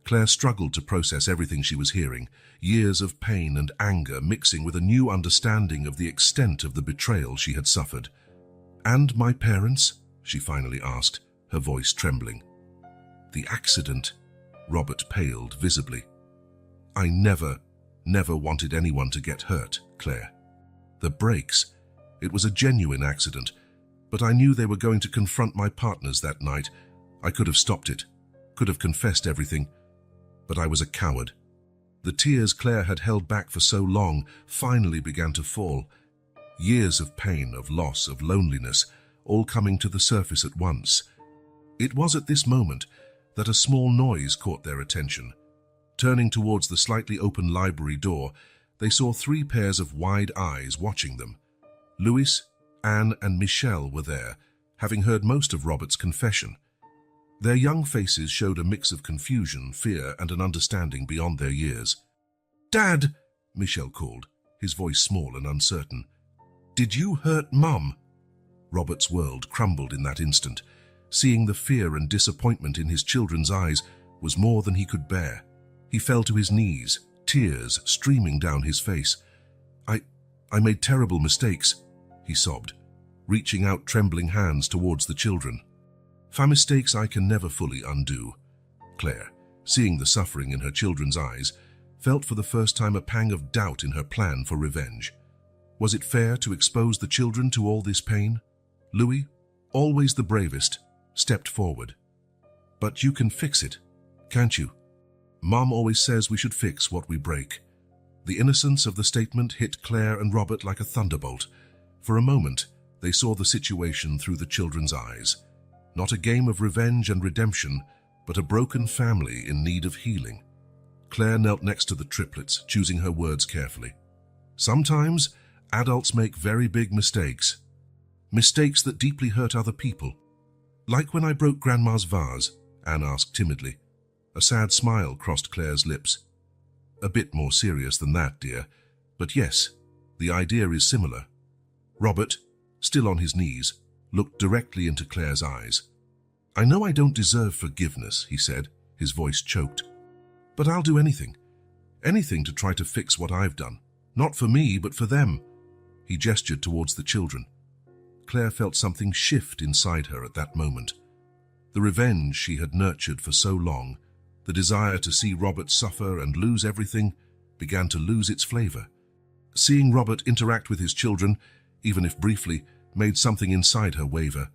Claire struggled to process everything she was hearing, years of pain and anger mixing with a new understanding of the extent of the betrayal she had suffered. "And my parents?" she finally asked, her voice trembling. "The accident," Robert paled visibly. "I never wanted anyone to get hurt, Claire. The brakes, it was a genuine accident, but I knew they were going to confront my partners that night. I could have stopped it, could have confessed everything, but I was a coward." The tears Claire had held back for so long finally began to fall. Years of pain, of loss, of loneliness, all coming to the surface at once. It was at this moment that a small noise caught their attention. Turning towards the slightly open library door, they saw 3 pairs of wide eyes watching them. Louis, Anne, and Michel were there, having heard most of Robert's confession. Their young faces showed a mix of confusion, fear, and an understanding beyond their years. "Dad!" Michel called, his voice small and uncertain. "Did you hurt Mum?" Robert's world crumbled in that instant. Seeing the fear and disappointment in his children's eyes was more than he could bear. He fell to his knees, tears streaming down his face. I made terrible mistakes," he sobbed, reaching out trembling hands towards the children. "For mistakes I can never fully undo." Claire, seeing the suffering in her children's eyes, felt for the first time a pang of doubt in her plan for revenge. Was it fair to expose the children to all this pain? Louis, always the bravest, stepped forward. But you can fix it, can't you? Mom always says we should fix what we break. The innocence of the statement hit Claire and Robert like a thunderbolt. For a moment, they saw the situation through the children's eyes. Not a game of revenge and redemption, but a broken family in need of healing. Claire knelt next to the triplets, choosing her words carefully. Sometimes, adults make very big mistakes. Mistakes that deeply hurt other people. Like when I broke Grandma's vase, Anne asked timidly. A sad smile crossed Claire's lips. A bit more serious than that, dear. But yes, the idea is similar. Robert, still on his knees, looked directly into Claire's eyes. I know I don't deserve forgiveness, he said, his voice choked. But I'll do anything. Anything to try to fix what I've done. Not for me, but for them. He gestured towards the children. Claire felt something shift inside her at that moment. The revenge she had nurtured for so long, the desire to see Robert suffer and lose everything, began to lose its flavor. Seeing Robert interact with his children, even if briefly, made something inside her waver.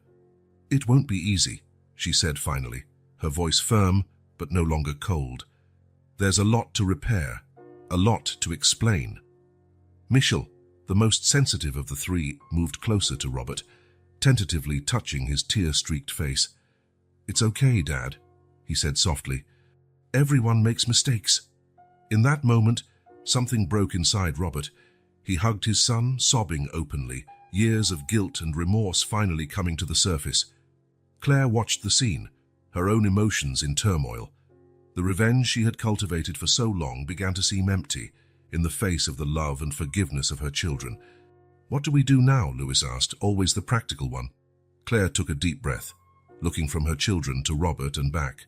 It won't be easy, she said finally, her voice firm but no longer cold. There's a lot to repair, a lot to explain. Michel, the most sensitive of the three, moved closer to Robert, tentatively touching his tear-streaked face. It's okay, Dad, he said softly. Everyone makes mistakes. In that moment, something broke inside Robert. He hugged his son, sobbing openly, years of guilt and remorse finally coming to the surface. Claire watched the scene, her own emotions in turmoil. The revenge she had cultivated for so long began to seem empty in the face of the love and forgiveness of her children. What do we do now? Louis asked, always the practical one. Claire took a deep breath, looking from her children to Robert and back.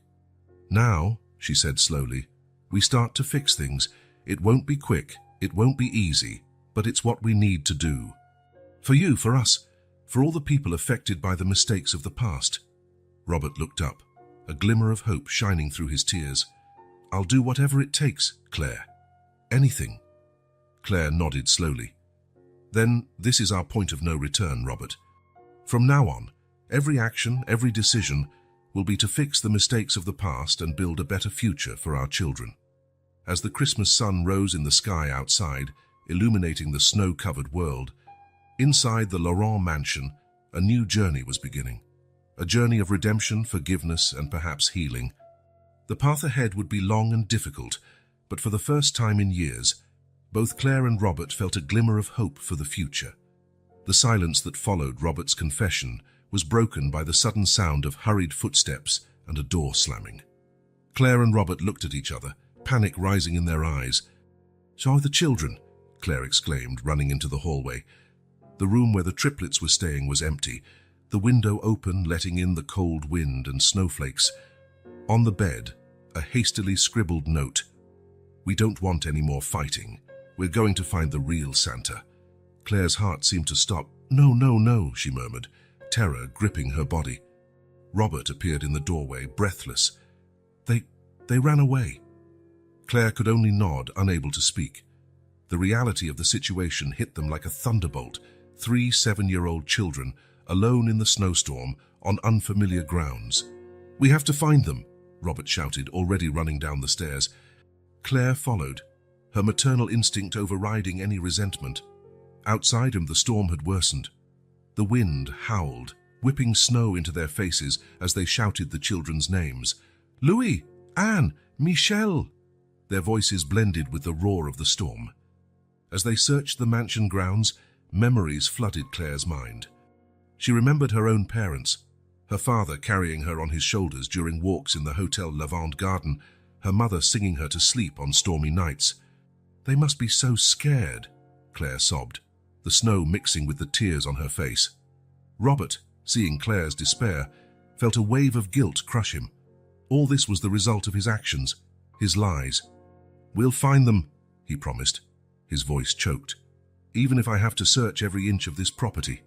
Now, she said slowly, we start to fix things. It won't be quick, it won't be easy, but it's what we need to do. For you, for us, for all the people affected by the mistakes of the past. Robert looked up, a glimmer of hope shining through his tears. I'll do whatever it takes, Claire. Anything. Claire nodded slowly. Then this is our point of no return, Robert. From now on, every action, every decision will be to fix the mistakes of the past and build a better future for our children. As the Christmas sun rose in the sky outside, illuminating the snow-covered world, inside the Laurent mansion, a new journey was beginning. A journey of redemption, forgiveness, and perhaps healing. The path ahead would be long and difficult, but for the first time in years, both Claire and Robert felt a glimmer of hope for the future. The silence that followed Robert's confession was broken by the sudden sound of hurried footsteps and a door slamming. Claire and Robert looked at each other, panic rising in their eyes. So are the children, Claire exclaimed, running into the hallway. The room where the triplets were staying was empty, the window open, letting in the cold wind and snowflakes. On the bed, a hastily scribbled note. We don't want any more fighting. We're going to find the real Santa. Claire's heart seemed to stop. No, no, no, she murmured, terror gripping her body. Robert appeared in the doorway, breathless. They ran away. Claire could only nod, unable to speak. The reality of the situation hit them like a thunderbolt. 3 7-year-old children, alone in the snowstorm, on unfamiliar grounds. We have to find them, Robert shouted, already running down the stairs. Claire followed, her maternal instinct overriding any resentment. Outside him, the storm had worsened. The wind howled, whipping snow into their faces as they shouted the children's names. Louis, Anne, Michel! Their voices blended with the roar of the storm. As they searched the mansion grounds, memories flooded Claire's mind. She remembered her own parents, her father carrying her on his shoulders during walks in the Hotel Lavande Garden, her mother singing her to sleep on stormy nights. They must be so scared, Claire sobbed, the snow mixing with the tears on her face. Robert, seeing Claire's despair, felt a wave of guilt crush him. All this was the result of his actions, his lies. We'll find them, he promised, his voice choked, even if I have to search every inch of this property.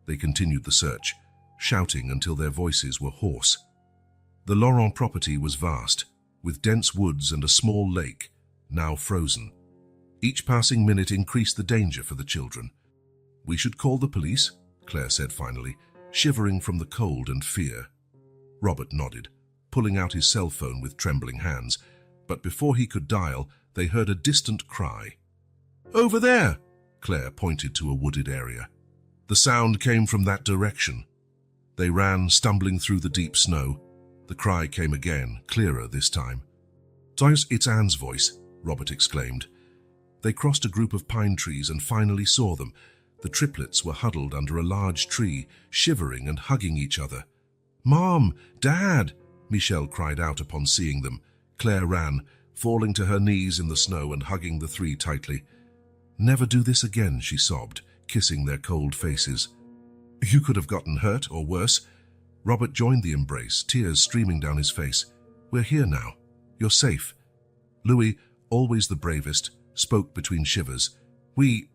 They continued the search, shouting until their voices were hoarse. The Laurent property was vast, with dense woods and a small lake, now frozen. Each passing minute increased the danger for the children. "We should call the police," Claire said finally, shivering from the cold and fear. Robert nodded, pulling out his cell phone with trembling hands, but before he could dial, they heard a distant cry. "Over there!" Claire pointed to a wooded area. The sound came from that direction. They ran, stumbling through the deep snow. The cry came again, clearer this time. "It's Anne's voice," Robert exclaimed. They crossed a group of pine trees and finally saw them. The triplets were huddled under a large tree, shivering and hugging each other. "Mom! Dad!" Michelle cried out upon seeing them. Claire ran, falling to her knees in the snow and hugging the three tightly. "Never do this again," she sobbed, kissing their cold faces. "You could have gotten hurt, or worse." Robert joined the embrace, tears streaming down his face. "We're here now. You're safe." Louis, always the bravest, spoke between shivers. We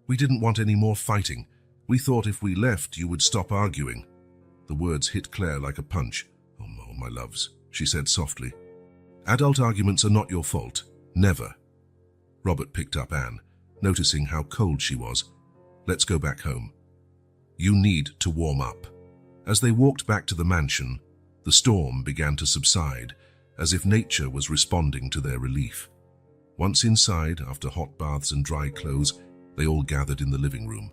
didn't want any more fighting. We thought if we left, you would stop arguing." The words hit Claire like a punch. "Oh, my loves," she said softly. "Adult arguments are not your fault. Never." Robert picked up Anne, noticing how cold she was. "Let's go back home. You need to warm up." As they walked back to the mansion, the storm began to subside, as if nature was responding to their relief. Once inside, after hot baths and dry clothes, they all gathered in the living room.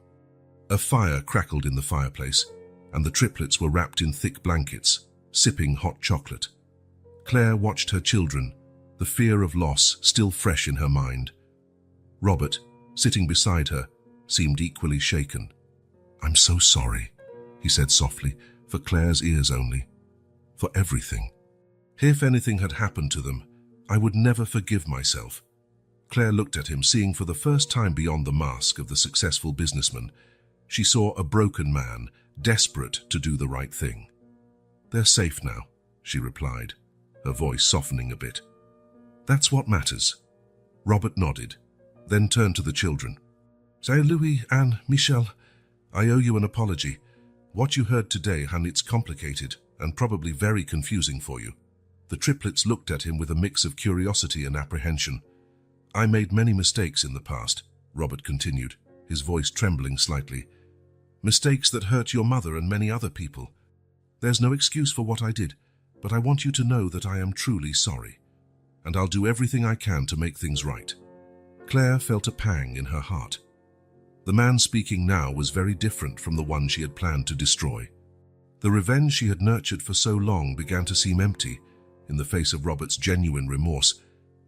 A fire crackled in the fireplace, and the triplets were wrapped in thick blankets, sipping hot chocolate. Claire watched her children, the fear of loss still fresh in her mind. Robert, sitting beside her, seemed equally shaken. "I'm so sorry," he said softly, for Claire's ears only. "For everything. If anything had happened to them, I would never forgive myself." Claire looked at him, seeing for the first time beyond the mask of the successful businessman. She saw a broken man, desperate to do the right thing. "They're safe now," she replied, her voice softening a bit. "That's what matters." Robert nodded, then turned to the children. "Say, Louis, Anne, Michelle, I owe you an apology. What you heard today, it's complicated and probably very confusing for you." The triplets looked at him with a mix of curiosity and apprehension. "I made many mistakes in the past," Robert continued, his voice trembling slightly. "Mistakes that hurt your mother and many other people. There's no excuse for what I did, but I want you to know that I am truly sorry, and I'll do everything I can to make things right." Claire felt a pang in her heart. The man speaking now was very different from the one she had planned to destroy. The revenge she had nurtured for so long began to seem empty in the face of Robert's genuine remorse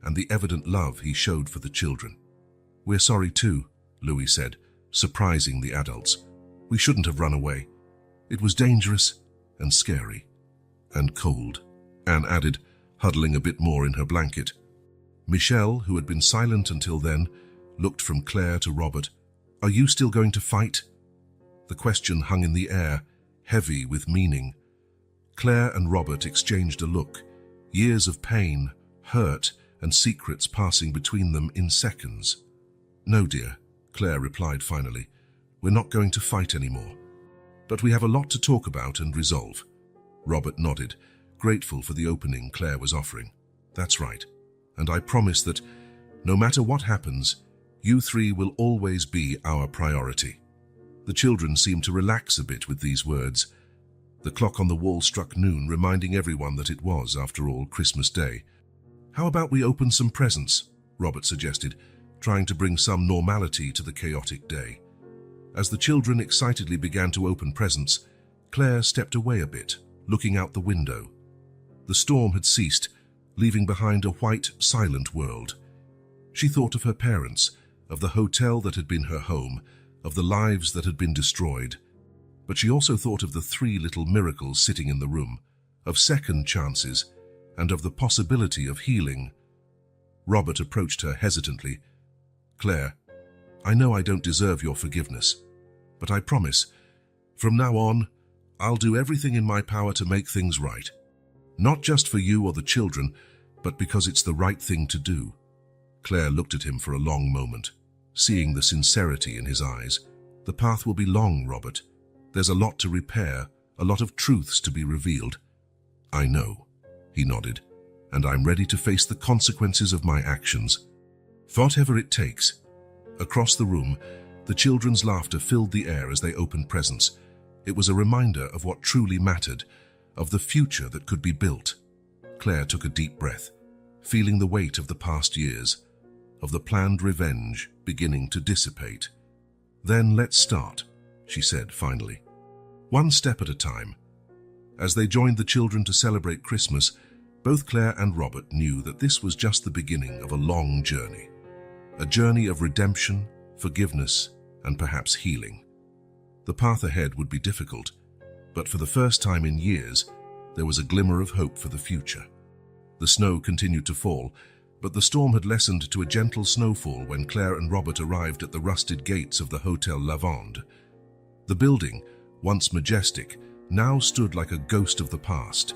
and the evident love he showed for the children. "We're sorry too," Louis said, surprising the adults. "We shouldn't have run away. It was dangerous and scary and cold," Anne added, huddling a bit more in her blanket. Michelle, who had been silent until then, looked from Claire to Robert. "Are you still going to fight?" The question hung in the air, heavy with meaning. Claire and Robert exchanged a look, years of pain, hurt, and secrets passing between them in seconds. "No, dear," Claire replied finally. "We're not going to fight anymore. But we have a lot to talk about and resolve." Robert nodded, grateful for the opening Claire was offering. "That's right. And I promise that, no matter what happens, you three will always be our priority." The children seemed to relax a bit with these words. The clock on the wall struck noon, reminding everyone that it was, after all, Christmas Day. "How about we open some presents?" Robert suggested, trying to bring some normality to the chaotic day. As the children excitedly began to open presents, Claire stepped away a bit, looking out the window. The storm had ceased, leaving behind a white, silent world. She thought of her parents, of the hotel that had been her home, of the lives that had been destroyed. But she also thought of the three little miracles sitting in the room, of second chances, and of the possibility of healing. Robert approached her hesitantly. "Claire, I know I don't deserve your forgiveness, but I promise, from now on, I'll do everything in my power to make things right. Not just for you or the children, but because it's the right thing to do." Claire looked at him for a long moment, seeing the sincerity in his eyes. "The path will be long, Robert. There's a lot to repair, a lot of truths to be revealed." "I know," he nodded, "and I'm ready to face the consequences of my actions." Whatever it takes. Across the room, the children's laughter filled the air as they opened presents. It was a reminder of what truly mattered, of the future that could be built. Claire took a deep breath, feeling the weight of the past years, of the planned revenge beginning to dissipate. "Then let's start," she said finally. "One step at a time." As they joined the children to celebrate Christmas, both Claire and Robert knew that this was just the beginning of a long journey. A journey of redemption, forgiveness, and perhaps healing. The path ahead would be difficult, but for the first time in years, there was a glimmer of hope for the future. The snow continued to fall, but the storm had lessened to a gentle snowfall when Claire and Robert arrived at the rusted gates of the Hotel Lavande. The building, once majestic, now stood like a ghost of the past,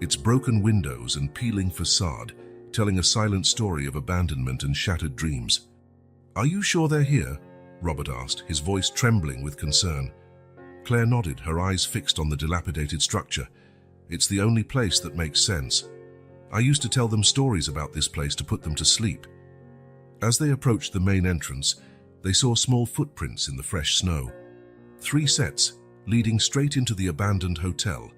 its broken windows and peeling facade telling a silent story of abandonment and shattered dreams. "Are you sure they're here?" Robert asked, his voice trembling with concern. Claire nodded, her eyes fixed on the dilapidated structure. "It's the only place that makes sense. I used to tell them stories about this place to put them to sleep." As they approached the main entrance, they saw small footprints in the fresh snow. 3 sets, leading straight into the abandoned hotel.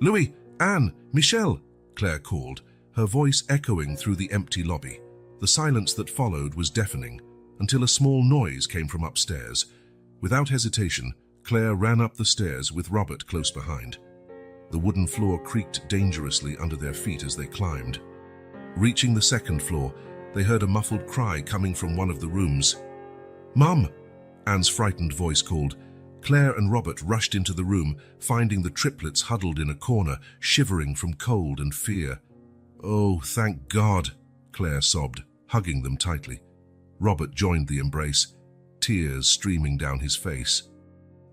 "Louis, Anne, Michelle," Claire called, her voice echoing through the empty lobby. The silence that followed was deafening, until a small noise came from upstairs. Without hesitation, Claire ran up the stairs with Robert close behind. The wooden floor creaked dangerously under their feet as they climbed. Reaching the 2nd floor, they heard a muffled cry coming from one of the rooms. "Mum!" Anne's frightened voice called. Claire and Robert rushed into the room, finding the triplets huddled in a corner, shivering from cold and fear. "Oh, thank God," Claire sobbed, hugging them tightly. Robert joined the embrace, tears streaming down his face.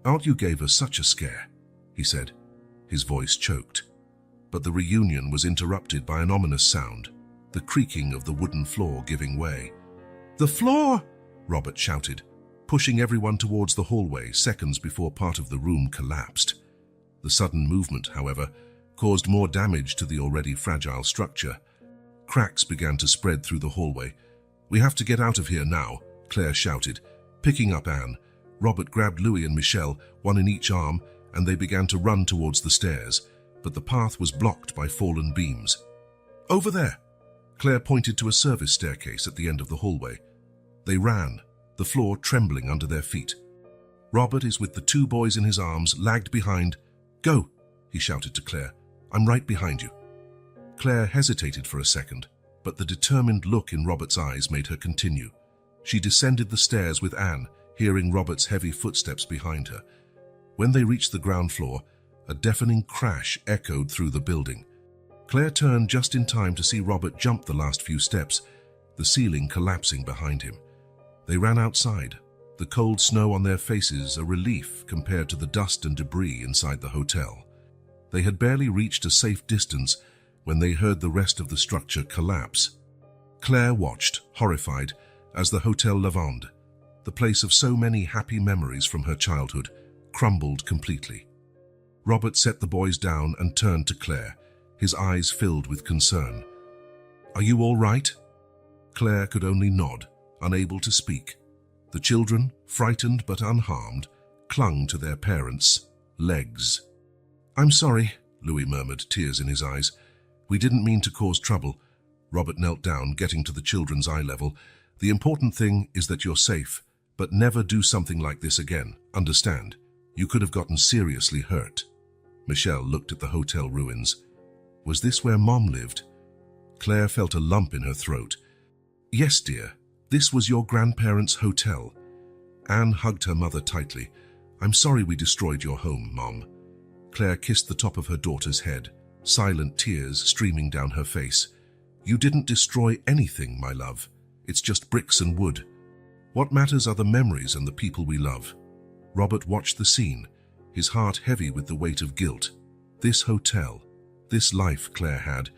"Aunt, you gave us such a scare," he said. His voice choked. But the reunion was interrupted by an ominous sound, the creaking of the wooden floor giving way. "The floor!" Robert shouted, pushing everyone towards the hallway seconds before part of the room collapsed. The sudden movement, however, caused more damage to the already fragile structure. Cracks began to spread through the hallway. "We have to get out of here now," Claire shouted. Picking up Anne, Robert grabbed Louis and Michelle, one in each arm, and they began to run towards the stairs, but the path was blocked by fallen beams. "Over there!" Claire pointed to a service staircase at the end of the hallway. They ran, the floor trembling under their feet. Robert is with the 2 boys in his arms, lagged behind. "Go!" he shouted to Claire. "I'm right behind you." Claire hesitated for a second, but the determined look in Robert's eyes made her continue. She descended the stairs with Anne, hearing Robert's heavy footsteps behind her. When they reached the ground floor, a deafening crash echoed through the building. Claire turned just in time to see Robert jump the last few steps, the ceiling collapsing behind him. They ran outside, the cold snow on their faces a relief compared to the dust and debris inside the hotel. They had barely reached a safe distance when they heard the rest of the structure collapse. Claire watched, horrified, as the Hotel Lavande, the place of so many happy memories from her childhood, crumbled completely. Robert set the boys down and turned to Claire, his eyes filled with concern. "Are you all right?" Claire could only nod, unable to speak. The children, frightened but unharmed, clung to their parents' legs. "I'm sorry," Louis murmured, tears in his eyes. "We didn't mean to cause trouble." Robert knelt down, getting to the children's eye level. "The important thing is that you're safe, but never do something like this again. Understand? You could have gotten seriously hurt." Michelle looked at the hotel ruins. Was this where Mom lived? Claire felt a lump in her throat. "Yes, dear. This was your grandparents' hotel." Anne hugged her mother tightly. "I'm sorry we destroyed your home, Mom." Claire kissed the top of her daughter's head, silent tears streaming down her face. "You didn't destroy anything, my love. It's just bricks and wood. What matters are the memories and the people we love." Robert watched the scene, his heart heavy with the weight of guilt. This hotel, this life Claire had,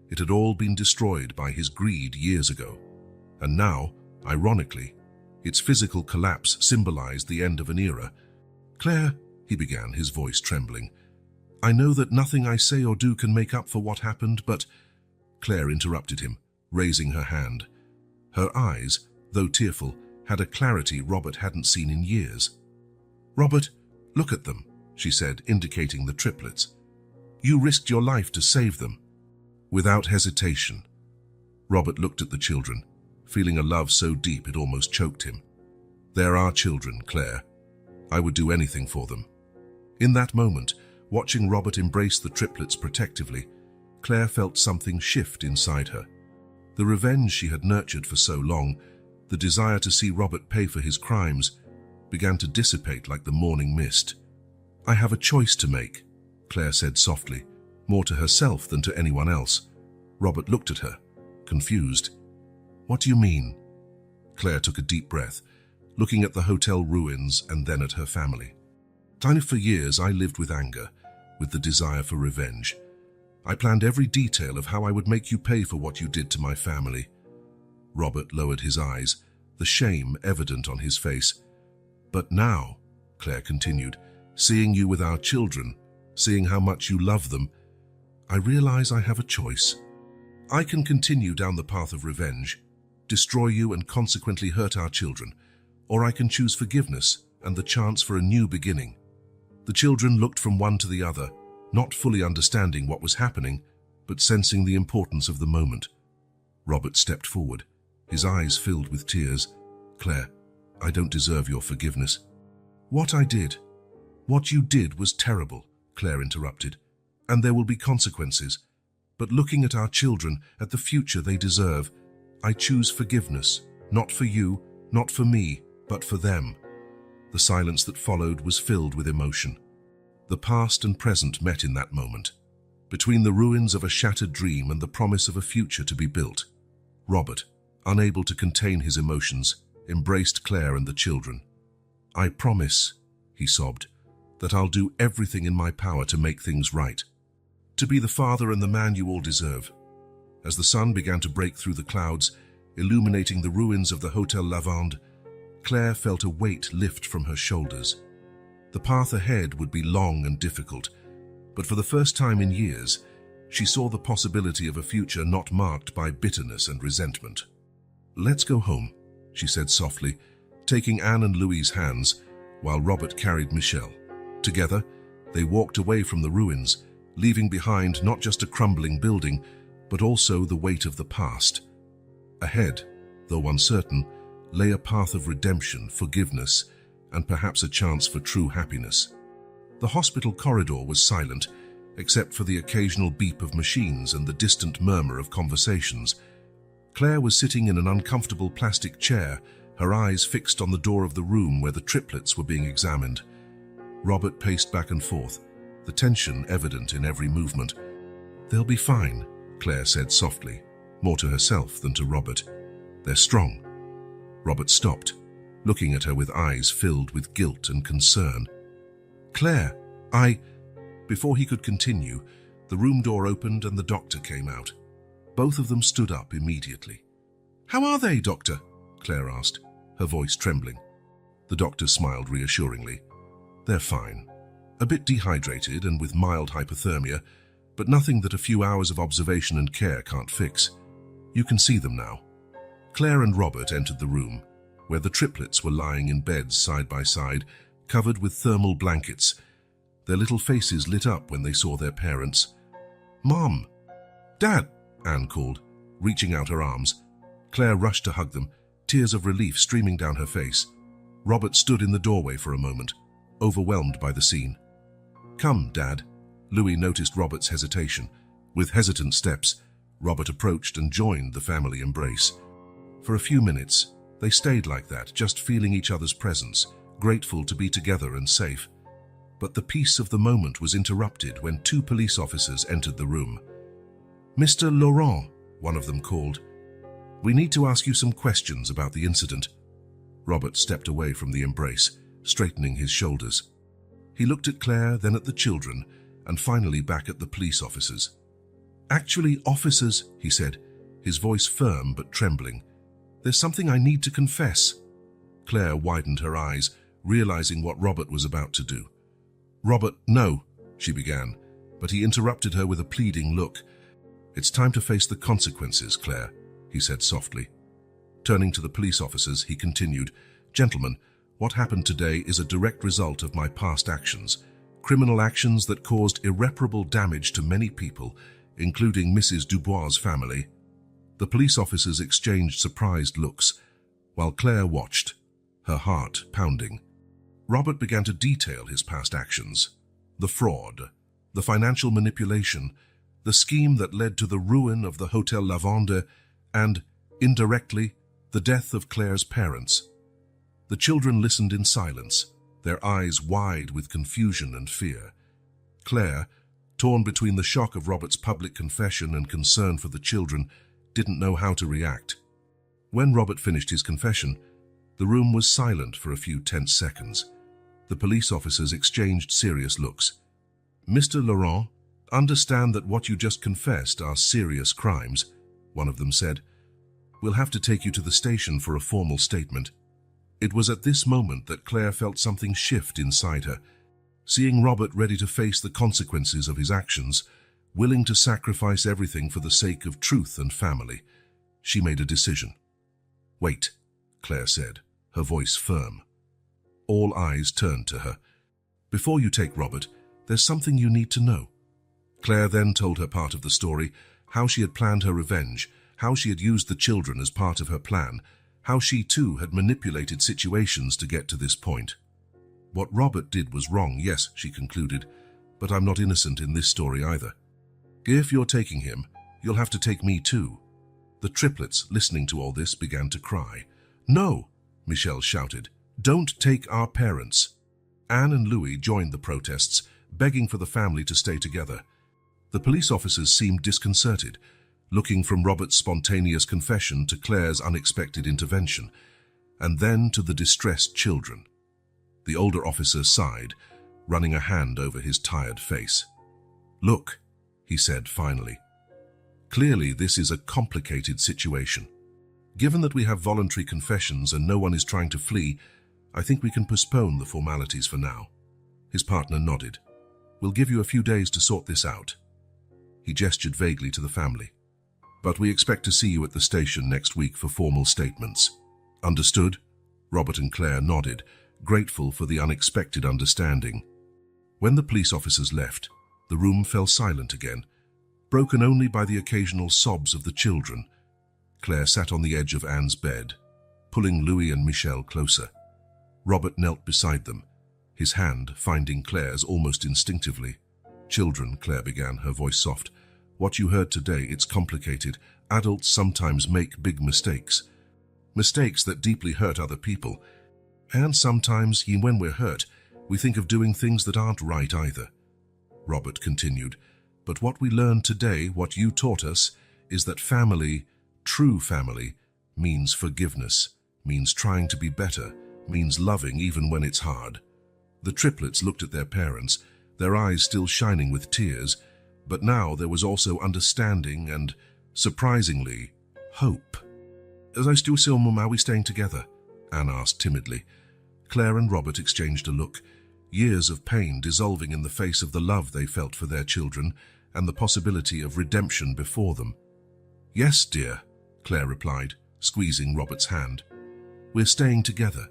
it had all been destroyed by his greed years ago. And now, ironically, its physical collapse symbolized the end of an era. "Claire," he began, his voice trembling, "I know that nothing I say or do can make up for what happened, but—" Claire interrupted him, raising her hand. Her eyes, though tearful, had a clarity Robert hadn't seen in years. "Robert, look at them," she said, indicating the triplets. "You risked your life to save them." Without hesitation, Robert looked at the children, feeling a love so deep it almost choked him. "They're our children, Claire. I would do anything for them." In that moment, watching Robert embrace the triplets protectively, Claire felt something shift inside her. The revenge she had nurtured for so long, the desire to see Robert pay for his crimes, began to dissipate like the morning mist. "I have a choice to make," Claire said softly, more to herself than to anyone else. Robert looked at her, confused. "What do you mean?" Claire took a deep breath, looking at the hotel ruins and then at her family. For years I lived with anger, with the desire for revenge. I planned every detail of how I would make you pay for what you did to my family." Robert lowered his eyes, the shame evident on his face. "But now," Claire continued, "seeing you with our children, seeing how much you love them, I realize I have a choice. I can continue down the path of revenge, destroy you and consequently hurt our children, or I can choose forgiveness and the chance for a new beginning." The children looked from one to the other, not fully understanding what was happening, but sensing the importance of the moment. Robert stepped forward, his eyes filled with tears. "Claire, I don't deserve your forgiveness." What you did was terrible," Claire interrupted, "and there will be consequences. But looking at our children, at the future they deserve, I choose forgiveness, not for you, not for me, but for them." The silence that followed was filled with emotion. The past and present met in that moment, between the ruins of a shattered dream and the promise of a future to be built. Robert, unable to contain his emotions, embraced Claire and the children. "I promise," he sobbed, "that I'll do everything in my power to make things right, to be the father and the man you all deserve." As the sun began to break through the clouds, illuminating the ruins of the Hotel Lavande, Claire felt a weight lift from her shoulders. The path ahead would be long and difficult, but for the first time in years, she saw the possibility of a future not marked by bitterness and resentment. "Let's go home," she said softly, taking Anne and Louis's hands, while Robert carried Michelle. Together, they walked away from the ruins, leaving behind not just a crumbling building, but also the weight of the past. Ahead, though uncertain, lay a path of redemption, forgiveness, and perhaps a chance for true happiness. The hospital corridor was silent, except for the occasional beep of machines and the distant murmur of conversations. Claire was sitting in an uncomfortable plastic chair, her eyes fixed on the door of the room where the triplets were being examined. Robert paced back and forth, the tension evident in every movement. "They'll be fine," Claire said softly, more to herself than to Robert. "They're strong." Robert stopped, looking at her with eyes filled with guilt and concern. "Claire, Before he could continue, the room door opened and the doctor came out. Both of them stood up immediately. "How are they, doctor?" Claire asked, her voice trembling. The doctor smiled reassuringly. "They're fine. A bit dehydrated and with mild hypothermia, but nothing that a few hours of observation and care can't fix. You can see them now." Claire and Robert entered the room, where the triplets were lying in beds side by side, covered with thermal blankets. Their little faces lit up when they saw their parents. "Mom! Dad!" Anne called, reaching out her arms. Claire rushed to hug them, tears of relief streaming down her face. Robert stood in the doorway for a moment, overwhelmed by the scene. "Come, Dad." Louis noticed Robert's hesitation. With hesitant steps, Robert approached and joined the family embrace. For a few minutes, they stayed like that, just feeling each other's presence, grateful to be together and safe. But the peace of the moment was interrupted when two police officers entered the room. "Mr. Laurent," one of them called. "We need to ask you some questions about the incident." Robert stepped away from the embrace, straightening his shoulders. He looked at Claire, then at the children, and finally back at the police officers. "Actually, officers," he said, his voice firm but trembling, "there's something I need to confess." Claire widened her eyes, realizing what Robert was about to do. "Robert, no," she began, but he interrupted her with a pleading look. "It's time to face the consequences, Claire," he said softly. Turning to the police officers, he continued, "Gentlemen, what happened today is a direct result of my past actions, criminal actions that caused irreparable damage to many people, including Mrs. Dubois' family." The police officers exchanged surprised looks, while Claire watched, her heart pounding. Robert began to detail his past actions: the fraud, the financial manipulation, the scheme that led to the ruin of the Hotel Lavande, and, indirectly, the death of Claire's parents. The children listened in silence, their eyes wide with confusion and fear. Claire, torn between the shock of Robert's public confession and concern for the children, didn't know how to react. When Robert finished his confession, the room was silent for a few tense seconds. The police officers exchanged serious looks. "Mr. Laurent, understand that what you just confessed are serious crimes," one of them said. "We'll have to take you to the station for a formal statement." It was at this moment that Claire felt something shift inside her. Seeing Robert ready to face the consequences of his actions, willing to sacrifice everything for the sake of truth and family, she made a decision. "Wait," Claire said, her voice firm. All eyes turned to her. "Before you take Robert, there's something you need to know." Claire then told her part of the story, how she had planned her revenge, how she had used the children as part of her plan, how she too had manipulated situations to get to this point. "What Robert did was wrong, yes," she concluded, "but I'm not innocent in this story either. If you're taking him, you'll have to take me too." The triplets, listening to all this, began to cry. "No," Michelle shouted, "don't take our parents." Anne and Louis joined the protests, begging for the family to stay together. The police officers seemed disconcerted, looking from Robert's spontaneous confession to Claire's unexpected intervention, and then to the distressed children. The older officer sighed, running a hand over his tired face. "Look," he said finally. "Clearly this is a complicated situation. Given that we have voluntary confessions and no one is trying to flee, I think we can postpone the formalities for now." His partner nodded. "We'll give you a few days to sort this out." He gestured vaguely to the family. "But we expect to see you at the station next week for formal statements." "Understood?" Robert and Claire nodded, grateful for the unexpected understanding. When the police officers left, the room fell silent again, broken only by the occasional sobs of the children. Claire sat on the edge of Anne's bed, pulling Louis and Michelle closer. Robert knelt beside them, his hand finding Claire's almost instinctively. "Children," Claire began, her voice soft, "what you heard today, it's complicated. Adults sometimes make big mistakes. Mistakes that deeply hurt other people. And sometimes, when we're hurt, we think of doing things that aren't right either." Robert continued, "But what we learned today, what you taught us, is that family, true family, means forgiveness, means trying to be better, means loving even when it's hard." The triplets looked at their parents, their eyes still shining with tears, but now there was also understanding and, surprisingly, hope. "As I still see Mum, are we staying together?" Anne asked timidly. Claire and Robert exchanged a look, years of pain dissolving in the face of the love they felt for their children and the possibility of redemption before them. "Yes, dear," Claire replied, squeezing Robert's hand. "We're staying together,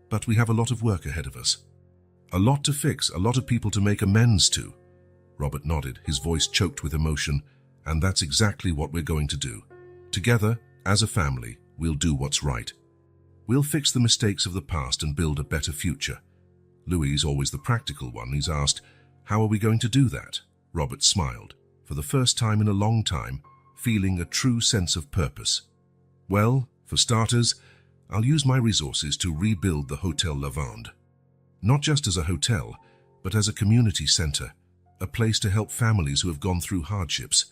but we have a lot of work ahead of us. A lot to fix, a lot of people to make amends to." Robert nodded, his voice choked with emotion, "And that's exactly what we're going to do. Together, as a family, we'll do what's right. We'll fix the mistakes of the past and build a better future." Louis, always the practical one, he's asked, "How are we going to do that?" Robert smiled, for the first time in a long time, feeling a true sense of purpose. "Well, for starters, I'll use my resources to rebuild the Hotel Lavande. Not just as a hotel, but as a community center, a place to help families who have gone through hardships."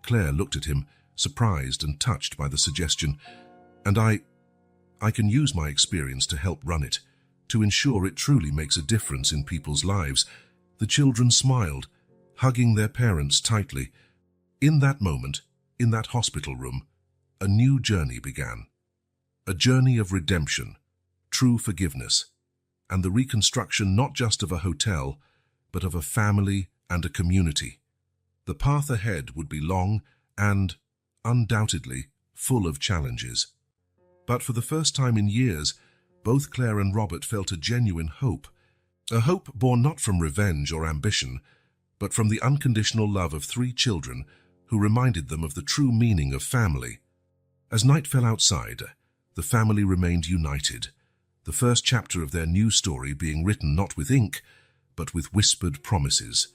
Claire looked at him, surprised and touched by the suggestion. "And I can use my experience to help run it, to ensure it truly makes a difference in people's lives." The children smiled, hugging their parents tightly. In that moment, in that hospital room, a new journey began. A journey of redemption, true forgiveness, and the reconstruction not just of a hotel, but of a family and a community. The path ahead would be long and, undoubtedly, full of challenges. But for the first time in years, both Claire and Robert felt a genuine hope. A hope born not from revenge or ambition, but from the unconditional love of three children who reminded them of the true meaning of family. As night fell outside, the family remained united, the first chapter of their new story being written not with ink, but with whispered promises,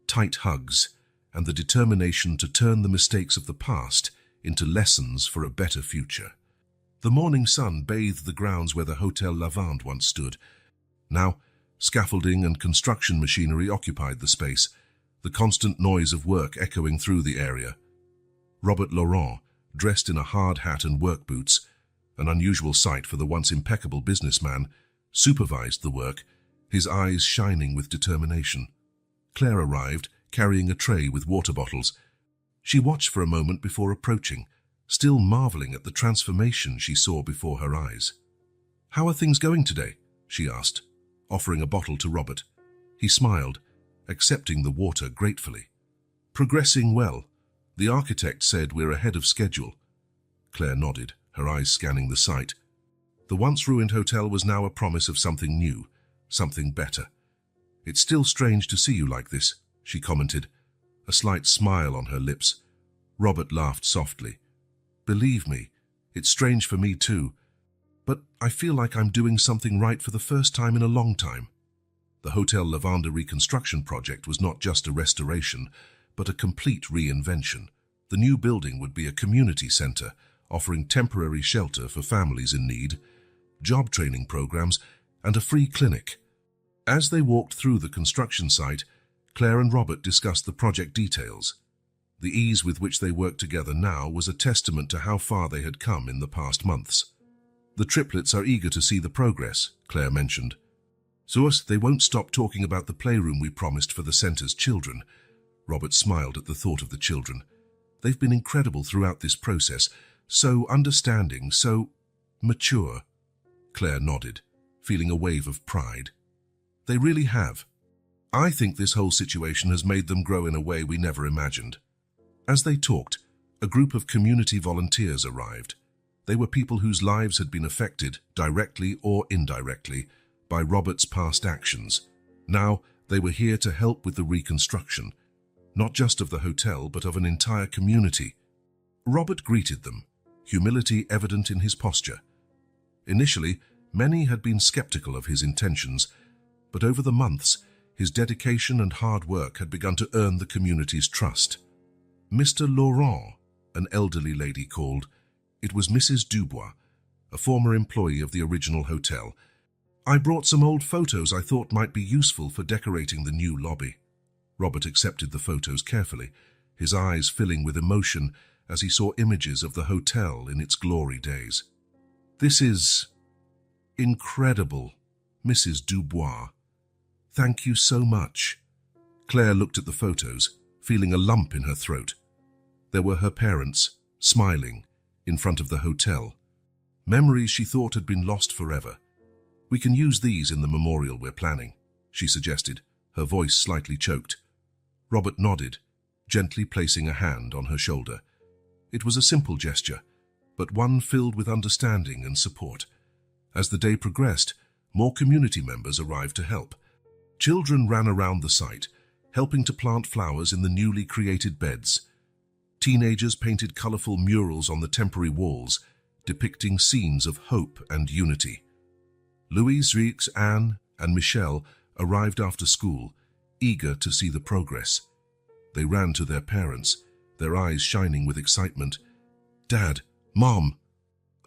tight hugs, and the determination to turn the mistakes of the past into lessons for a better future. The morning sun bathed the grounds where the Hotel Lavande once stood. Now, scaffolding and construction machinery occupied the space, the constant noise of work echoing through the area. Robert Laurent, dressed in a hard hat and work boots, an unusual sight for the once impeccable businessman, supervised the work, his eyes shining with determination. Claire arrived, carrying a tray with water bottles. She watched for a moment before approaching, still marveling at the transformation she saw before her eyes. "How are things going today?" she asked, offering a bottle to Robert. He smiled, accepting the water gratefully. "Progressing well. The architect said we're ahead of schedule." Claire nodded, her eyes scanning the site. The once ruined hotel was now a promise of something new, something better. "It's still strange to see you like this," she commented, a slight smile on her lips. Robert laughed softly. "Believe me, it's strange for me too, but I feel like I'm doing something right for the first time in a long time." The Hotel Lavande reconstruction project was not just a restoration, but a complete reinvention. The new building would be a community center, offering temporary shelter for families in need, job training programs, and a free clinic. As they walked through the construction site, Claire and Robert discussed the project details. The ease with which they worked together now was a testament to how far they had come in the past months. "The triplets are eager to see the progress," Claire mentioned. "Zoos, they won't stop talking about the playroom we promised for the center's children." Robert smiled at the thought of the children. "They've been incredible throughout this process, so understanding, so mature." Claire nodded, feeling a wave of pride. "They really have. I think this whole situation has made them grow in a way we never imagined." As they talked, a group of community volunteers arrived. They were people whose lives had been affected, directly or indirectly, by Robert's past actions. Now, they were here to help with the reconstruction, not just of the hotel, but of an entire community. Robert greeted them, humility evident in his posture. Initially, many had been skeptical of his intentions, but over the months, his dedication and hard work had begun to earn the community's trust. Mr. Laurent, an elderly lady called. It was Mrs. Dubois, a former employee of the original hotel. "I brought some old photos I thought might be useful for decorating the new lobby." Robert accepted the photos carefully, his eyes filling with emotion as he saw images of the hotel in its glory days. "This is incredible, Mrs. Dubois. Thank you so much." Claire looked at the photos, feeling a lump in her throat. There were her parents, smiling, in front of the hotel. Memories she thought had been lost forever. "We can use these in the memorial we're planning," she suggested, her voice slightly choked. Robert nodded, gently placing a hand on her shoulder. It was a simple gesture, but one filled with understanding and support. As the day progressed, more community members arrived to help. Children ran around the site, helping to plant flowers in the newly created beds. Teenagers painted colorful murals on the temporary walls, depicting scenes of hope and unity. Louise, Rix, Anne, and Michelle arrived after school, eager to see the progress. They ran to their parents, their eyes shining with excitement. "Dad, Mom,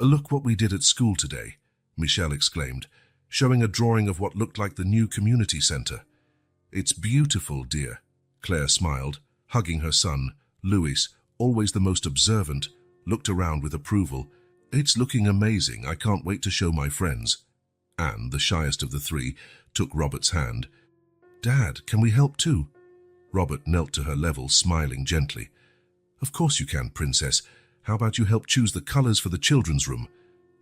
look what we did at school today," Michelle exclaimed, showing a drawing of what looked like the new community center. "It's beautiful, dear," Claire smiled, hugging her son. Louis, always the most observant, looked around with approval. "It's looking amazing. I can't wait to show my friends." Anne, the shyest of the three, took Robert's hand. "Dad, can we help too?" Robert knelt to her level, smiling gently. "Of course you can, Princess. How about you help choose the colors for the children's room?"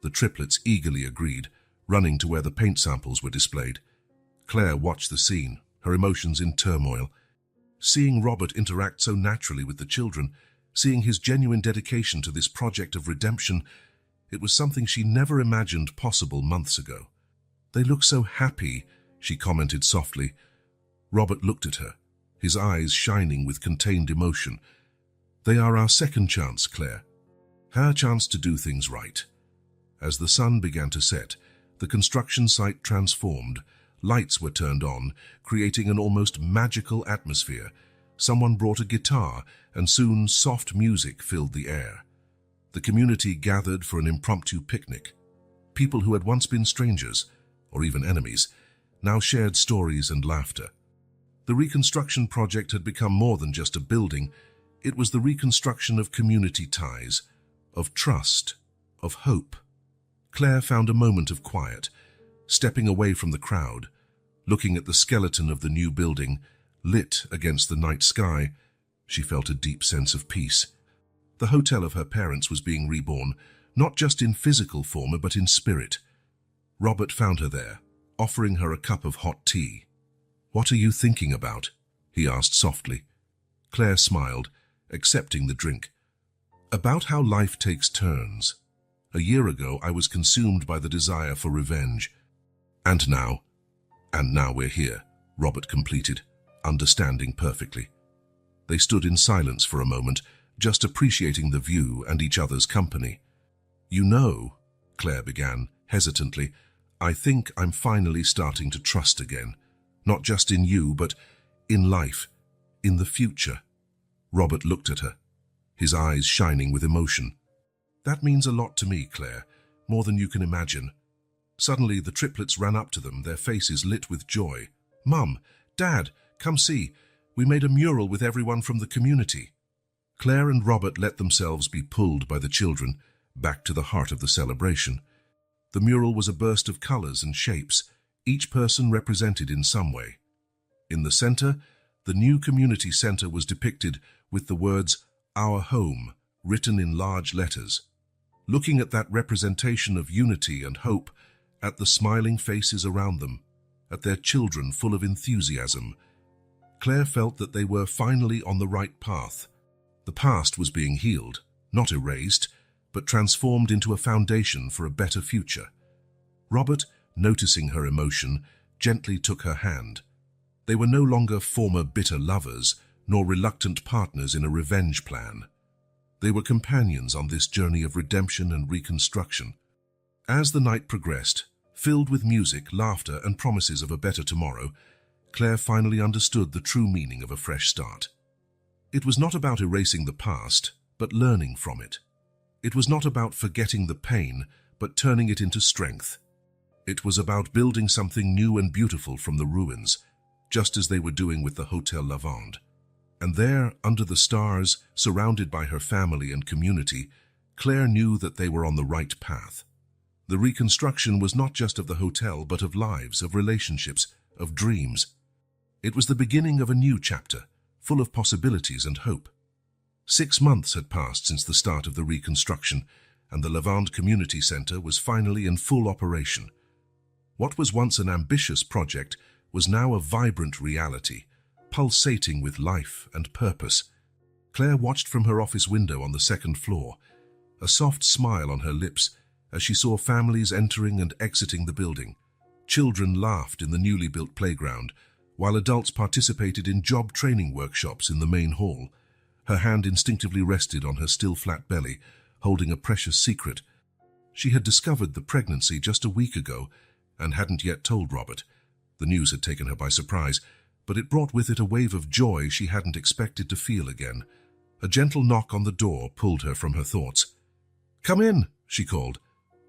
The triplets eagerly agreed, running to where the paint samples were displayed. Claire watched the scene, her emotions in turmoil. Seeing Robert interact so naturally with the children, seeing his genuine dedication to this project of redemption, It was something she never imagined possible months ago. "They look so happy," she commented softly. Robert looked at her, his eyes shining with contained emotion. "They are our second chance, Claire. Her chance to do things right." As the sun began to set, the construction site transformed. Lights were turned on, creating an almost magical atmosphere. Someone brought a guitar, and soon soft music filled the air. The community gathered for an impromptu picnic. People who had once been strangers, or even enemies, now shared stories and laughter. The reconstruction project had become more than just a building. It was the reconstruction of community ties, of trust, of hope. Claire found a moment of quiet, stepping away from the crowd, looking at the skeleton of the new building, lit against the night sky. She felt a deep sense of peace. The hotel of her parents was being reborn, not just in physical form, but in spirit. Robert found her there, offering her a cup of hot tea. "What are you thinking about?" he asked softly. Claire smiled, accepting the drink. "About how life takes turns. A year ago, I was consumed by the desire for revenge. And now we're here," Robert completed, understanding perfectly. They stood in silence for a moment, just appreciating the view and each other's company. "You know," Claire began, hesitantly, "I think I'm finally starting to trust again. Not just in you, but in life, in the future." Robert looked at her, his eyes shining with emotion. "That means a lot to me, Claire, more than you can imagine." Suddenly, the triplets ran up to them, their faces lit with joy. "Mum, Dad, come see. We made a mural with everyone from the community." Claire and Robert let themselves be pulled by the children, back to the heart of the celebration. The mural was a burst of colors and shapes, each person represented in some way. In the center, the new community center was depicted with the words, "Our Home," written in large letters. Looking at that representation of unity and hope, at the smiling faces around them, at their children full of enthusiasm, Claire felt that they were finally on the right path. The past was being healed, not erased, but transformed into a foundation for a better future. Robert, noticing her emotion, gently took her hand. They were no longer former bitter lovers, nor reluctant partners in a revenge plan. They were companions on this journey of redemption and reconstruction. As the night progressed, filled with music, laughter, and promises of a better tomorrow, Claire finally understood the true meaning of a fresh start. It was not about erasing the past, but learning from it. It was not about forgetting the pain, but turning it into strength. It was about building something new and beautiful from the ruins, just as they were doing with the Hotel Lavande. And there, under the stars, surrounded by her family and community, Claire knew that they were on the right path. The reconstruction was not just of the hotel, but of lives, of relationships, of dreams. It was the beginning of a new chapter, full of possibilities and hope. 6 months had passed since the start of the reconstruction, and the Lavande Community Center was finally in full operation. What was once an ambitious project was now a vibrant reality, pulsating with life and purpose. Claire watched from her office window on the second floor, a soft smile on her lips as she saw families entering and exiting the building. Children laughed in the newly built playground, while adults participated in job training workshops in the main hall. Her hand instinctively rested on her still flat belly, holding a precious secret. She had discovered the pregnancy just a week ago and hadn't yet told Robert. The news had taken her by surprise, but it brought with it a wave of joy she hadn't expected to feel again. A gentle knock on the door pulled her from her thoughts. "Come in," she called,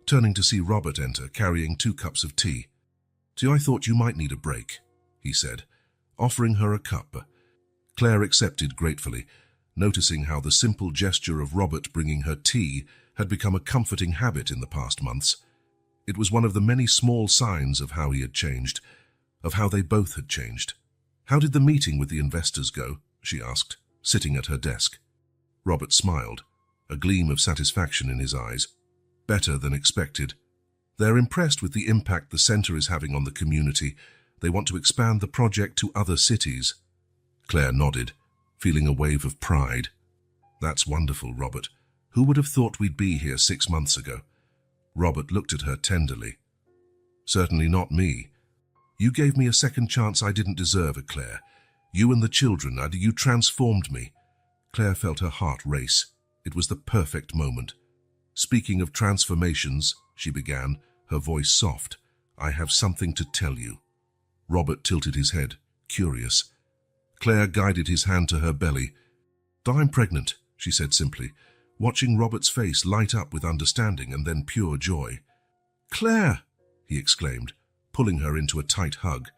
turning to see Robert enter, carrying 2 cups of tea. "I thought you might need a break," he said, offering her a cup. Claire accepted gratefully, noticing how the simple gesture of Robert bringing her tea had become a comforting habit in the past months. It was one of the many small signs of how he had changed, of how they both had changed. "How did the meeting with the investors go?" she asked, sitting at her desk. Robert smiled, a gleam of satisfaction in his eyes. "Better than expected. They're impressed with the impact the center is having on the community. They want to expand the project to other cities." Claire nodded, feeling a wave of pride. "That's wonderful, Robert. Who would have thought we'd be here 6 months ago?" Robert looked at her tenderly. Certainly not me. You gave me a second chance I didn't deserve it, Claire. You and the children, you transformed me. Claire felt her heart race. It was the perfect moment. Speaking of transformations, she began, her voice soft, I have something to tell you. Robert tilted his head, curious. Claire guided his hand to her belly. I'm pregnant, she said simply, watching Robert's face light up with understanding and then pure joy. Claire, he exclaimed, pulling her into a tight hug.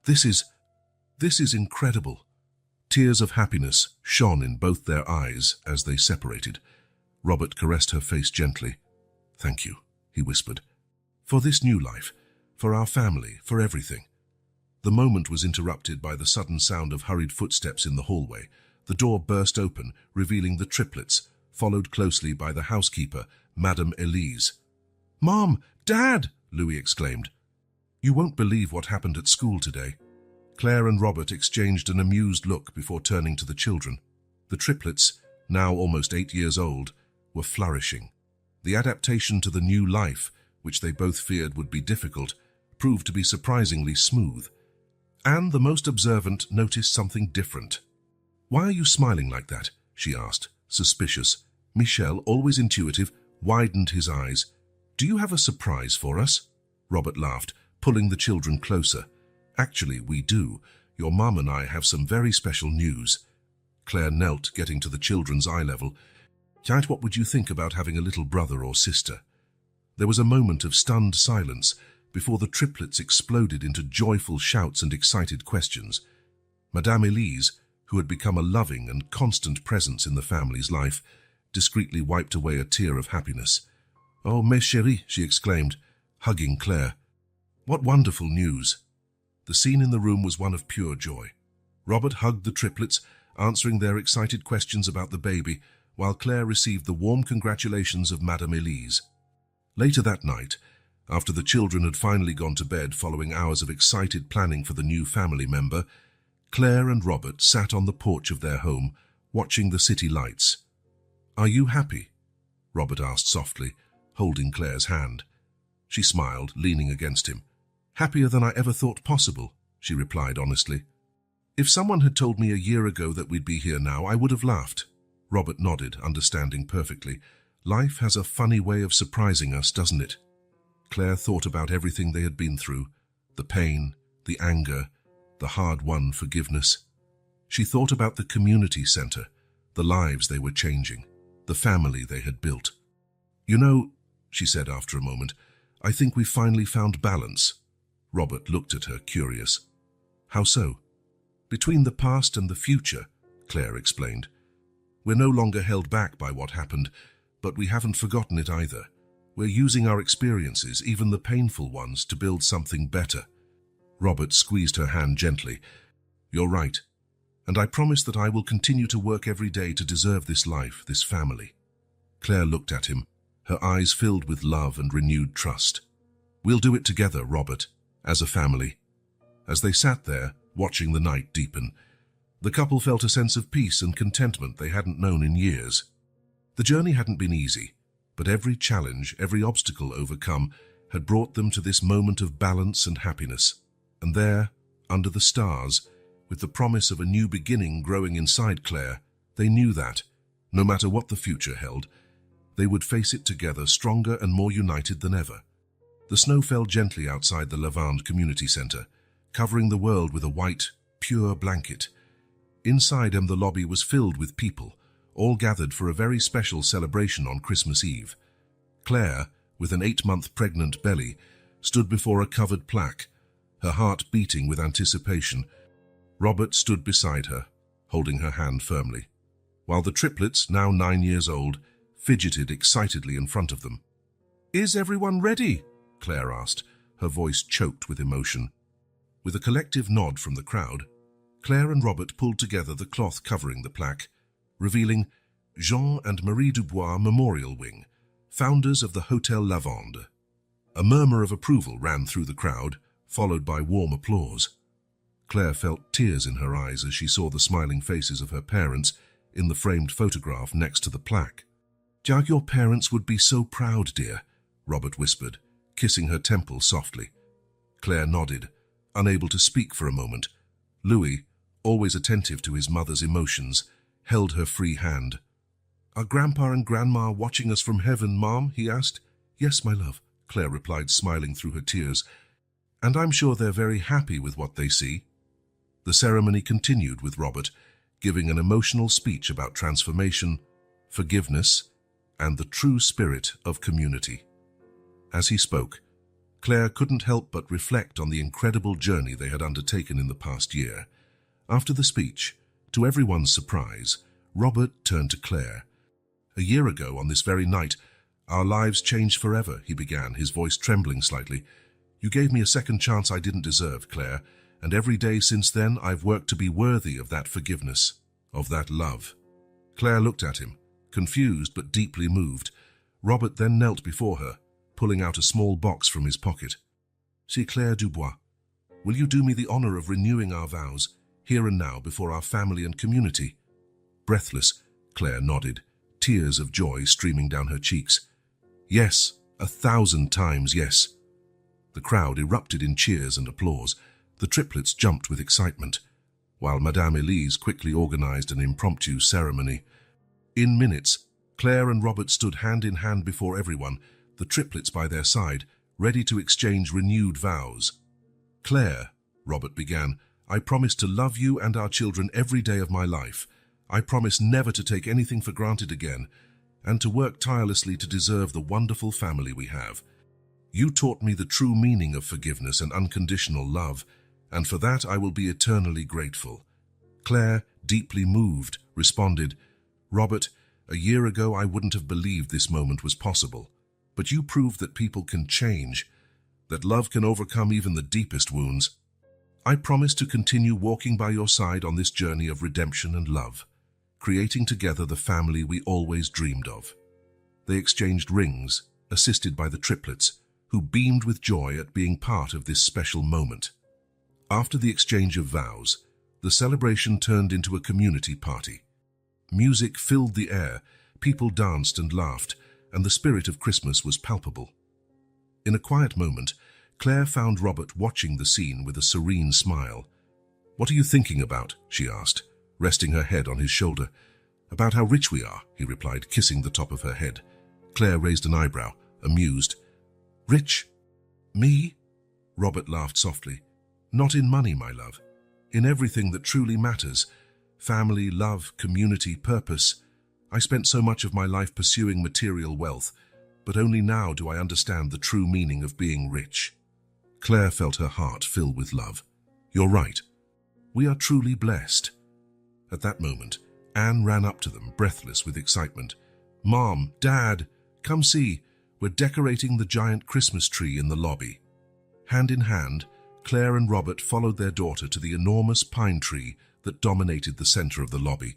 This is incredible. Tears of happiness shone in both their eyes as they separated. Robert caressed her face gently. Thank you, he whispered. For this new life, for our family, for everything. The moment was interrupted by the sudden sound of hurried footsteps in the hallway. The door burst open, revealing the triplets, followed closely by the housekeeper, Madame Elise. Mom! Dad! Louis exclaimed. You won't believe what happened at school today. Claire and Robert exchanged an amused look before turning to the children. The triplets, now almost 8 years old, were flourishing. The adaptation to the new life, which they both feared would be difficult, proved to be surprisingly smooth. And the most observant noticed something different. Why are you smiling like that? She asked, suspicious. Michel, always intuitive, widened his eyes. Do you have a surprise for us? Robert laughed, pulling the children closer. Actually, we do. Your mum and I have some very special news. Claire knelt, getting to the children's eye level. Kate, what would you think about having a little brother or sister? There was a moment of stunned silence before the triplets exploded into joyful shouts and excited questions. Madame Elise, who had become a loving and constant presence in the family's life, discreetly wiped away a tear of happiness. Oh, mes chéris, she exclaimed, hugging Claire. What wonderful news! The scene in the room was one of pure joy. Robert hugged the triplets, answering their excited questions about the baby, while Claire received the warm congratulations of Madame Elise. Later that night, after the children had finally gone to bed following hours of excited planning for the new family member, Claire and Robert sat on the porch of their home, watching the city lights. Are you happy? Robert asked softly, holding Claire's hand. She smiled, leaning against him. Happier than I ever thought possible, she replied honestly. If someone had told me a year ago that we'd be here now, I would have laughed. Robert nodded, understanding perfectly. Life has a funny way of surprising us, doesn't it? Claire thought about everything they had been through, the pain, the anger, the hard-won forgiveness. She thought about the community center, the lives they were changing, the family they had built. You know, she said after a moment, I think we finally found balance. Robert looked at her, curious. How so? Between the past and the future, Claire explained. We're no longer held back by what happened, but we haven't forgotten it either. We're using our experiences, even the painful ones, to build something better. Robert squeezed her hand gently. You're right, and I promise that I will continue to work every day to deserve this life, this family. Claire looked at him, her eyes filled with love and renewed trust. We'll do it together, Robert, as a family. As they sat there, watching the night deepen, the couple felt a sense of peace and contentment they hadn't known in years. The journey hadn't been easy, but every challenge, every obstacle overcome, had brought them to this moment of balance and happiness. And there, under the stars, with the promise of a new beginning growing inside Claire, they knew that, no matter what the future held, they would face it together stronger and more united than ever. The snow fell gently outside the Lavande Community Center, covering the world with a white, pure blanket. Inside the lobby was filled with people, all gathered for a very special celebration on Christmas Eve. Claire, with an 8-month pregnant belly, stood before a covered plaque, her heart beating with anticipation. Robert stood beside her, holding her hand firmly, while the triplets, now 9 years old, fidgeted excitedly in front of them. Is everyone ready? Claire asked, her voice choked with emotion. With a collective nod from the crowd, Claire and Robert pulled together the cloth covering the plaque, revealing Jean and Marie Dubois Memorial Wing, founders of the Hotel Lavande. A murmur of approval ran through the crowd, followed by warm applause. Claire felt tears in her eyes as she saw the smiling faces of her parents in the framed photograph next to the plaque. Your parents would be so proud, dear, Robert whispered, kissing her temple softly. Claire nodded, unable to speak for a moment. Louis, always attentive to his mother's emotions, held her free hand. "Are Grandpa and Grandma watching us from heaven, Mom?" he asked. "Yes, my love," Claire replied, smiling through her tears. "And I'm sure they're very happy with what they see." The ceremony continued with Robert, giving an emotional speech about transformation, forgiveness, and the true spirit of community. As he spoke, Claire couldn't help but reflect on the incredible journey they had undertaken in the past year. After the speech, to everyone's surprise, Robert turned to Claire. "A year ago, on this very night, our lives changed forever," he began, his voice trembling slightly. "You gave me a second chance I didn't deserve, Claire, and every day since then I've worked to be worthy of that forgiveness, of that love." Claire looked at him, confused but deeply moved. Robert then knelt before her, pulling out a small box from his pocket. "See, Claire Dubois, will you do me the honor of renewing our vows, here and now, before our family and community?" Breathless, Claire nodded, tears of joy streaming down her cheeks. "Yes, 1,000 times yes." The crowd erupted in cheers and applause. The triplets jumped with excitement, while Madame Elise quickly organized an impromptu ceremony. In minutes, Claire and Robert stood hand in hand before everyone, the triplets by their side, ready to exchange renewed vows. "Claire," Robert began, "I promise to love you and our children every day of my life. I promise never to take anything for granted again, and to work tirelessly to deserve the wonderful family we have. You taught me the true meaning of forgiveness and unconditional love, and for that I will be eternally grateful." Claire, deeply moved, responded, "Robert, a year ago I wouldn't have believed this moment was possible. But you proved that people can change, that love can overcome even the deepest wounds. I promise to continue walking by your side on this journey of redemption and love, creating together the family we always dreamed of." They exchanged rings, assisted by the triplets, who beamed with joy at being part of this special moment. After the exchange of vows, the celebration turned into a community party. Music filled the air, people danced and laughed, and the spirit of Christmas was palpable. In a quiet moment, Claire found Robert watching the scene with a serene smile. "What are you thinking about?" she asked, resting her head on his shoulder. "About how rich we are," he replied, kissing the top of her head. Claire raised an eyebrow, amused. "Rich? Me?" Robert laughed softly. "Not in money, my love. In everything that truly matters. Family, love, community, purpose. I spent so much of my life pursuing material wealth, but only now do I understand the true meaning of being rich." Claire felt her heart fill with love. "You're right. We are truly blessed." At that moment, Anne ran up to them, breathless with excitement. "Mom, Dad, come see. We're decorating the giant Christmas tree in the lobby." Hand in hand, Claire and Robert followed their daughter to the enormous pine tree that dominated the center of the lobby.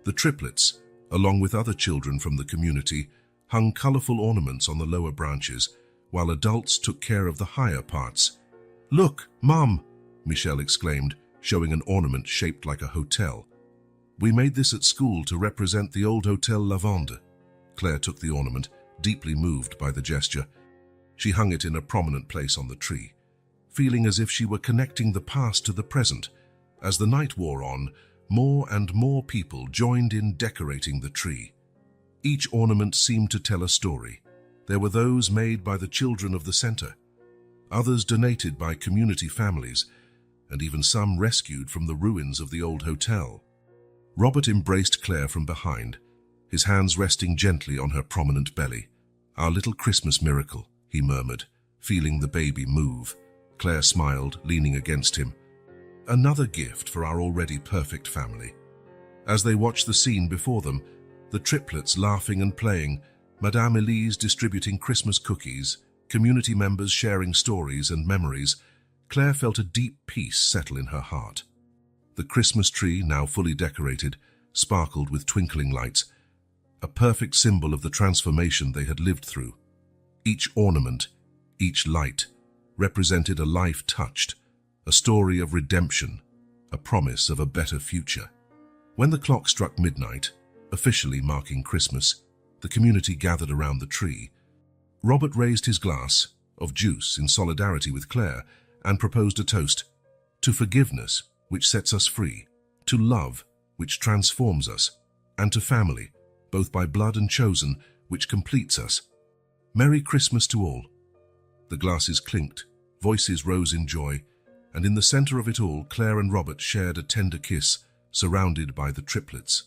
The triplets, along with other children from the community, hung colorful ornaments on the lower branches, while adults took care of the higher parts. "Look, Mom!" Michelle exclaimed, showing an ornament shaped like a hotel. "We made this at school to represent the old Hotel Lavande." Claire took the ornament, deeply moved by the gesture. She hung it in a prominent place on the tree, feeling as if she were connecting the past to the present. As the night wore on, more and more people joined in decorating the tree. Each ornament seemed to tell a story. There were those made by the children of the center, others donated by community families, and even some rescued from the ruins of the old hotel. Robert embraced Claire from behind, his hands resting gently on her prominent belly. "Our little Christmas miracle," he murmured, feeling the baby move. Claire smiled, leaning against him. "Another gift for our already perfect family." As they watched the scene before them, the triplets laughing and playing, Madame Elise distributing Christmas cookies, community members sharing stories and memories, Claire felt a deep peace settle in her heart. The Christmas tree, now fully decorated, sparkled with twinkling lights, a perfect symbol of the transformation they had lived through. Each ornament, each light, represented a life touched, a story of redemption, a promise of a better future. When the clock struck midnight, officially marking Christmas, the community gathered around the tree. Robert raised his glass of juice in solidarity with Claire and proposed a toast to forgiveness, which sets us free, to love, which transforms us, and to family, both by blood and chosen, which completes us. Merry Christmas to all. The glasses clinked, voices rose in joy, and in the center of it all, Claire and Robert shared a tender kiss, surrounded by the triplets.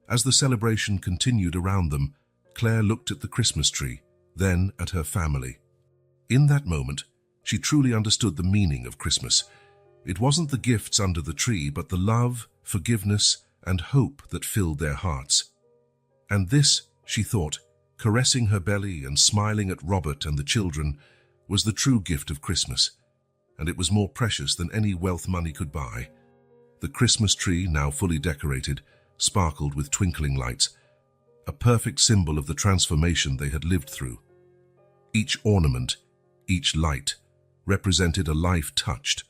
As the celebration continued around them, Claire looked at the Christmas tree, then at her family. In that moment, she truly understood the meaning of Christmas. It wasn't the gifts under the tree, but the love, forgiveness, and hope that filled their hearts. And this, she thought, caressing her belly and smiling at Robert and the children, was the true gift of Christmas, and it was more precious than any wealth money could buy. The Christmas tree, now fully decorated, sparkled with twinkling lights, a perfect symbol of the transformation they had lived through. Each ornament, each light, represented a life touched,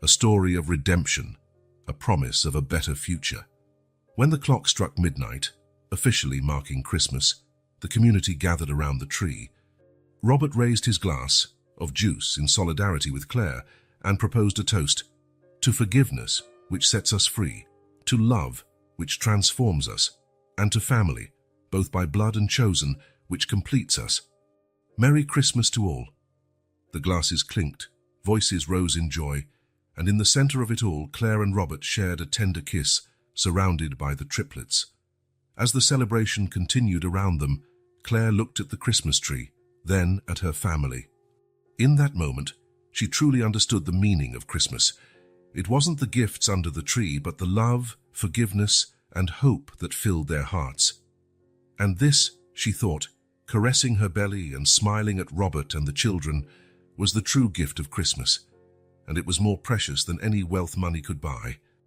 a story of redemption, a promise of a better future. When the clock struck midnight, officially marking Christmas, the community gathered around the tree. Robert raised his glass of juice in solidarity with Claire and proposed a toast to forgiveness, which sets us free, to love, which transforms us, and to family, both by blood and chosen, which completes us. Merry Christmas to all. The glasses clinked, voices rose in joy, and in the center of it all, Claire and Robert shared a tender kiss, surrounded by the triplets. As the celebration continued around them, Claire looked at the Christmas tree, then at her family. In that moment, she truly understood the meaning of Christmas. It wasn't the gifts under the tree, but the love, forgiveness, and hope that filled their hearts. And this, she thought, caressing her belly and smiling at Robert and the children, was the true gift of Christmas, and it was more precious than any wealth money could buy.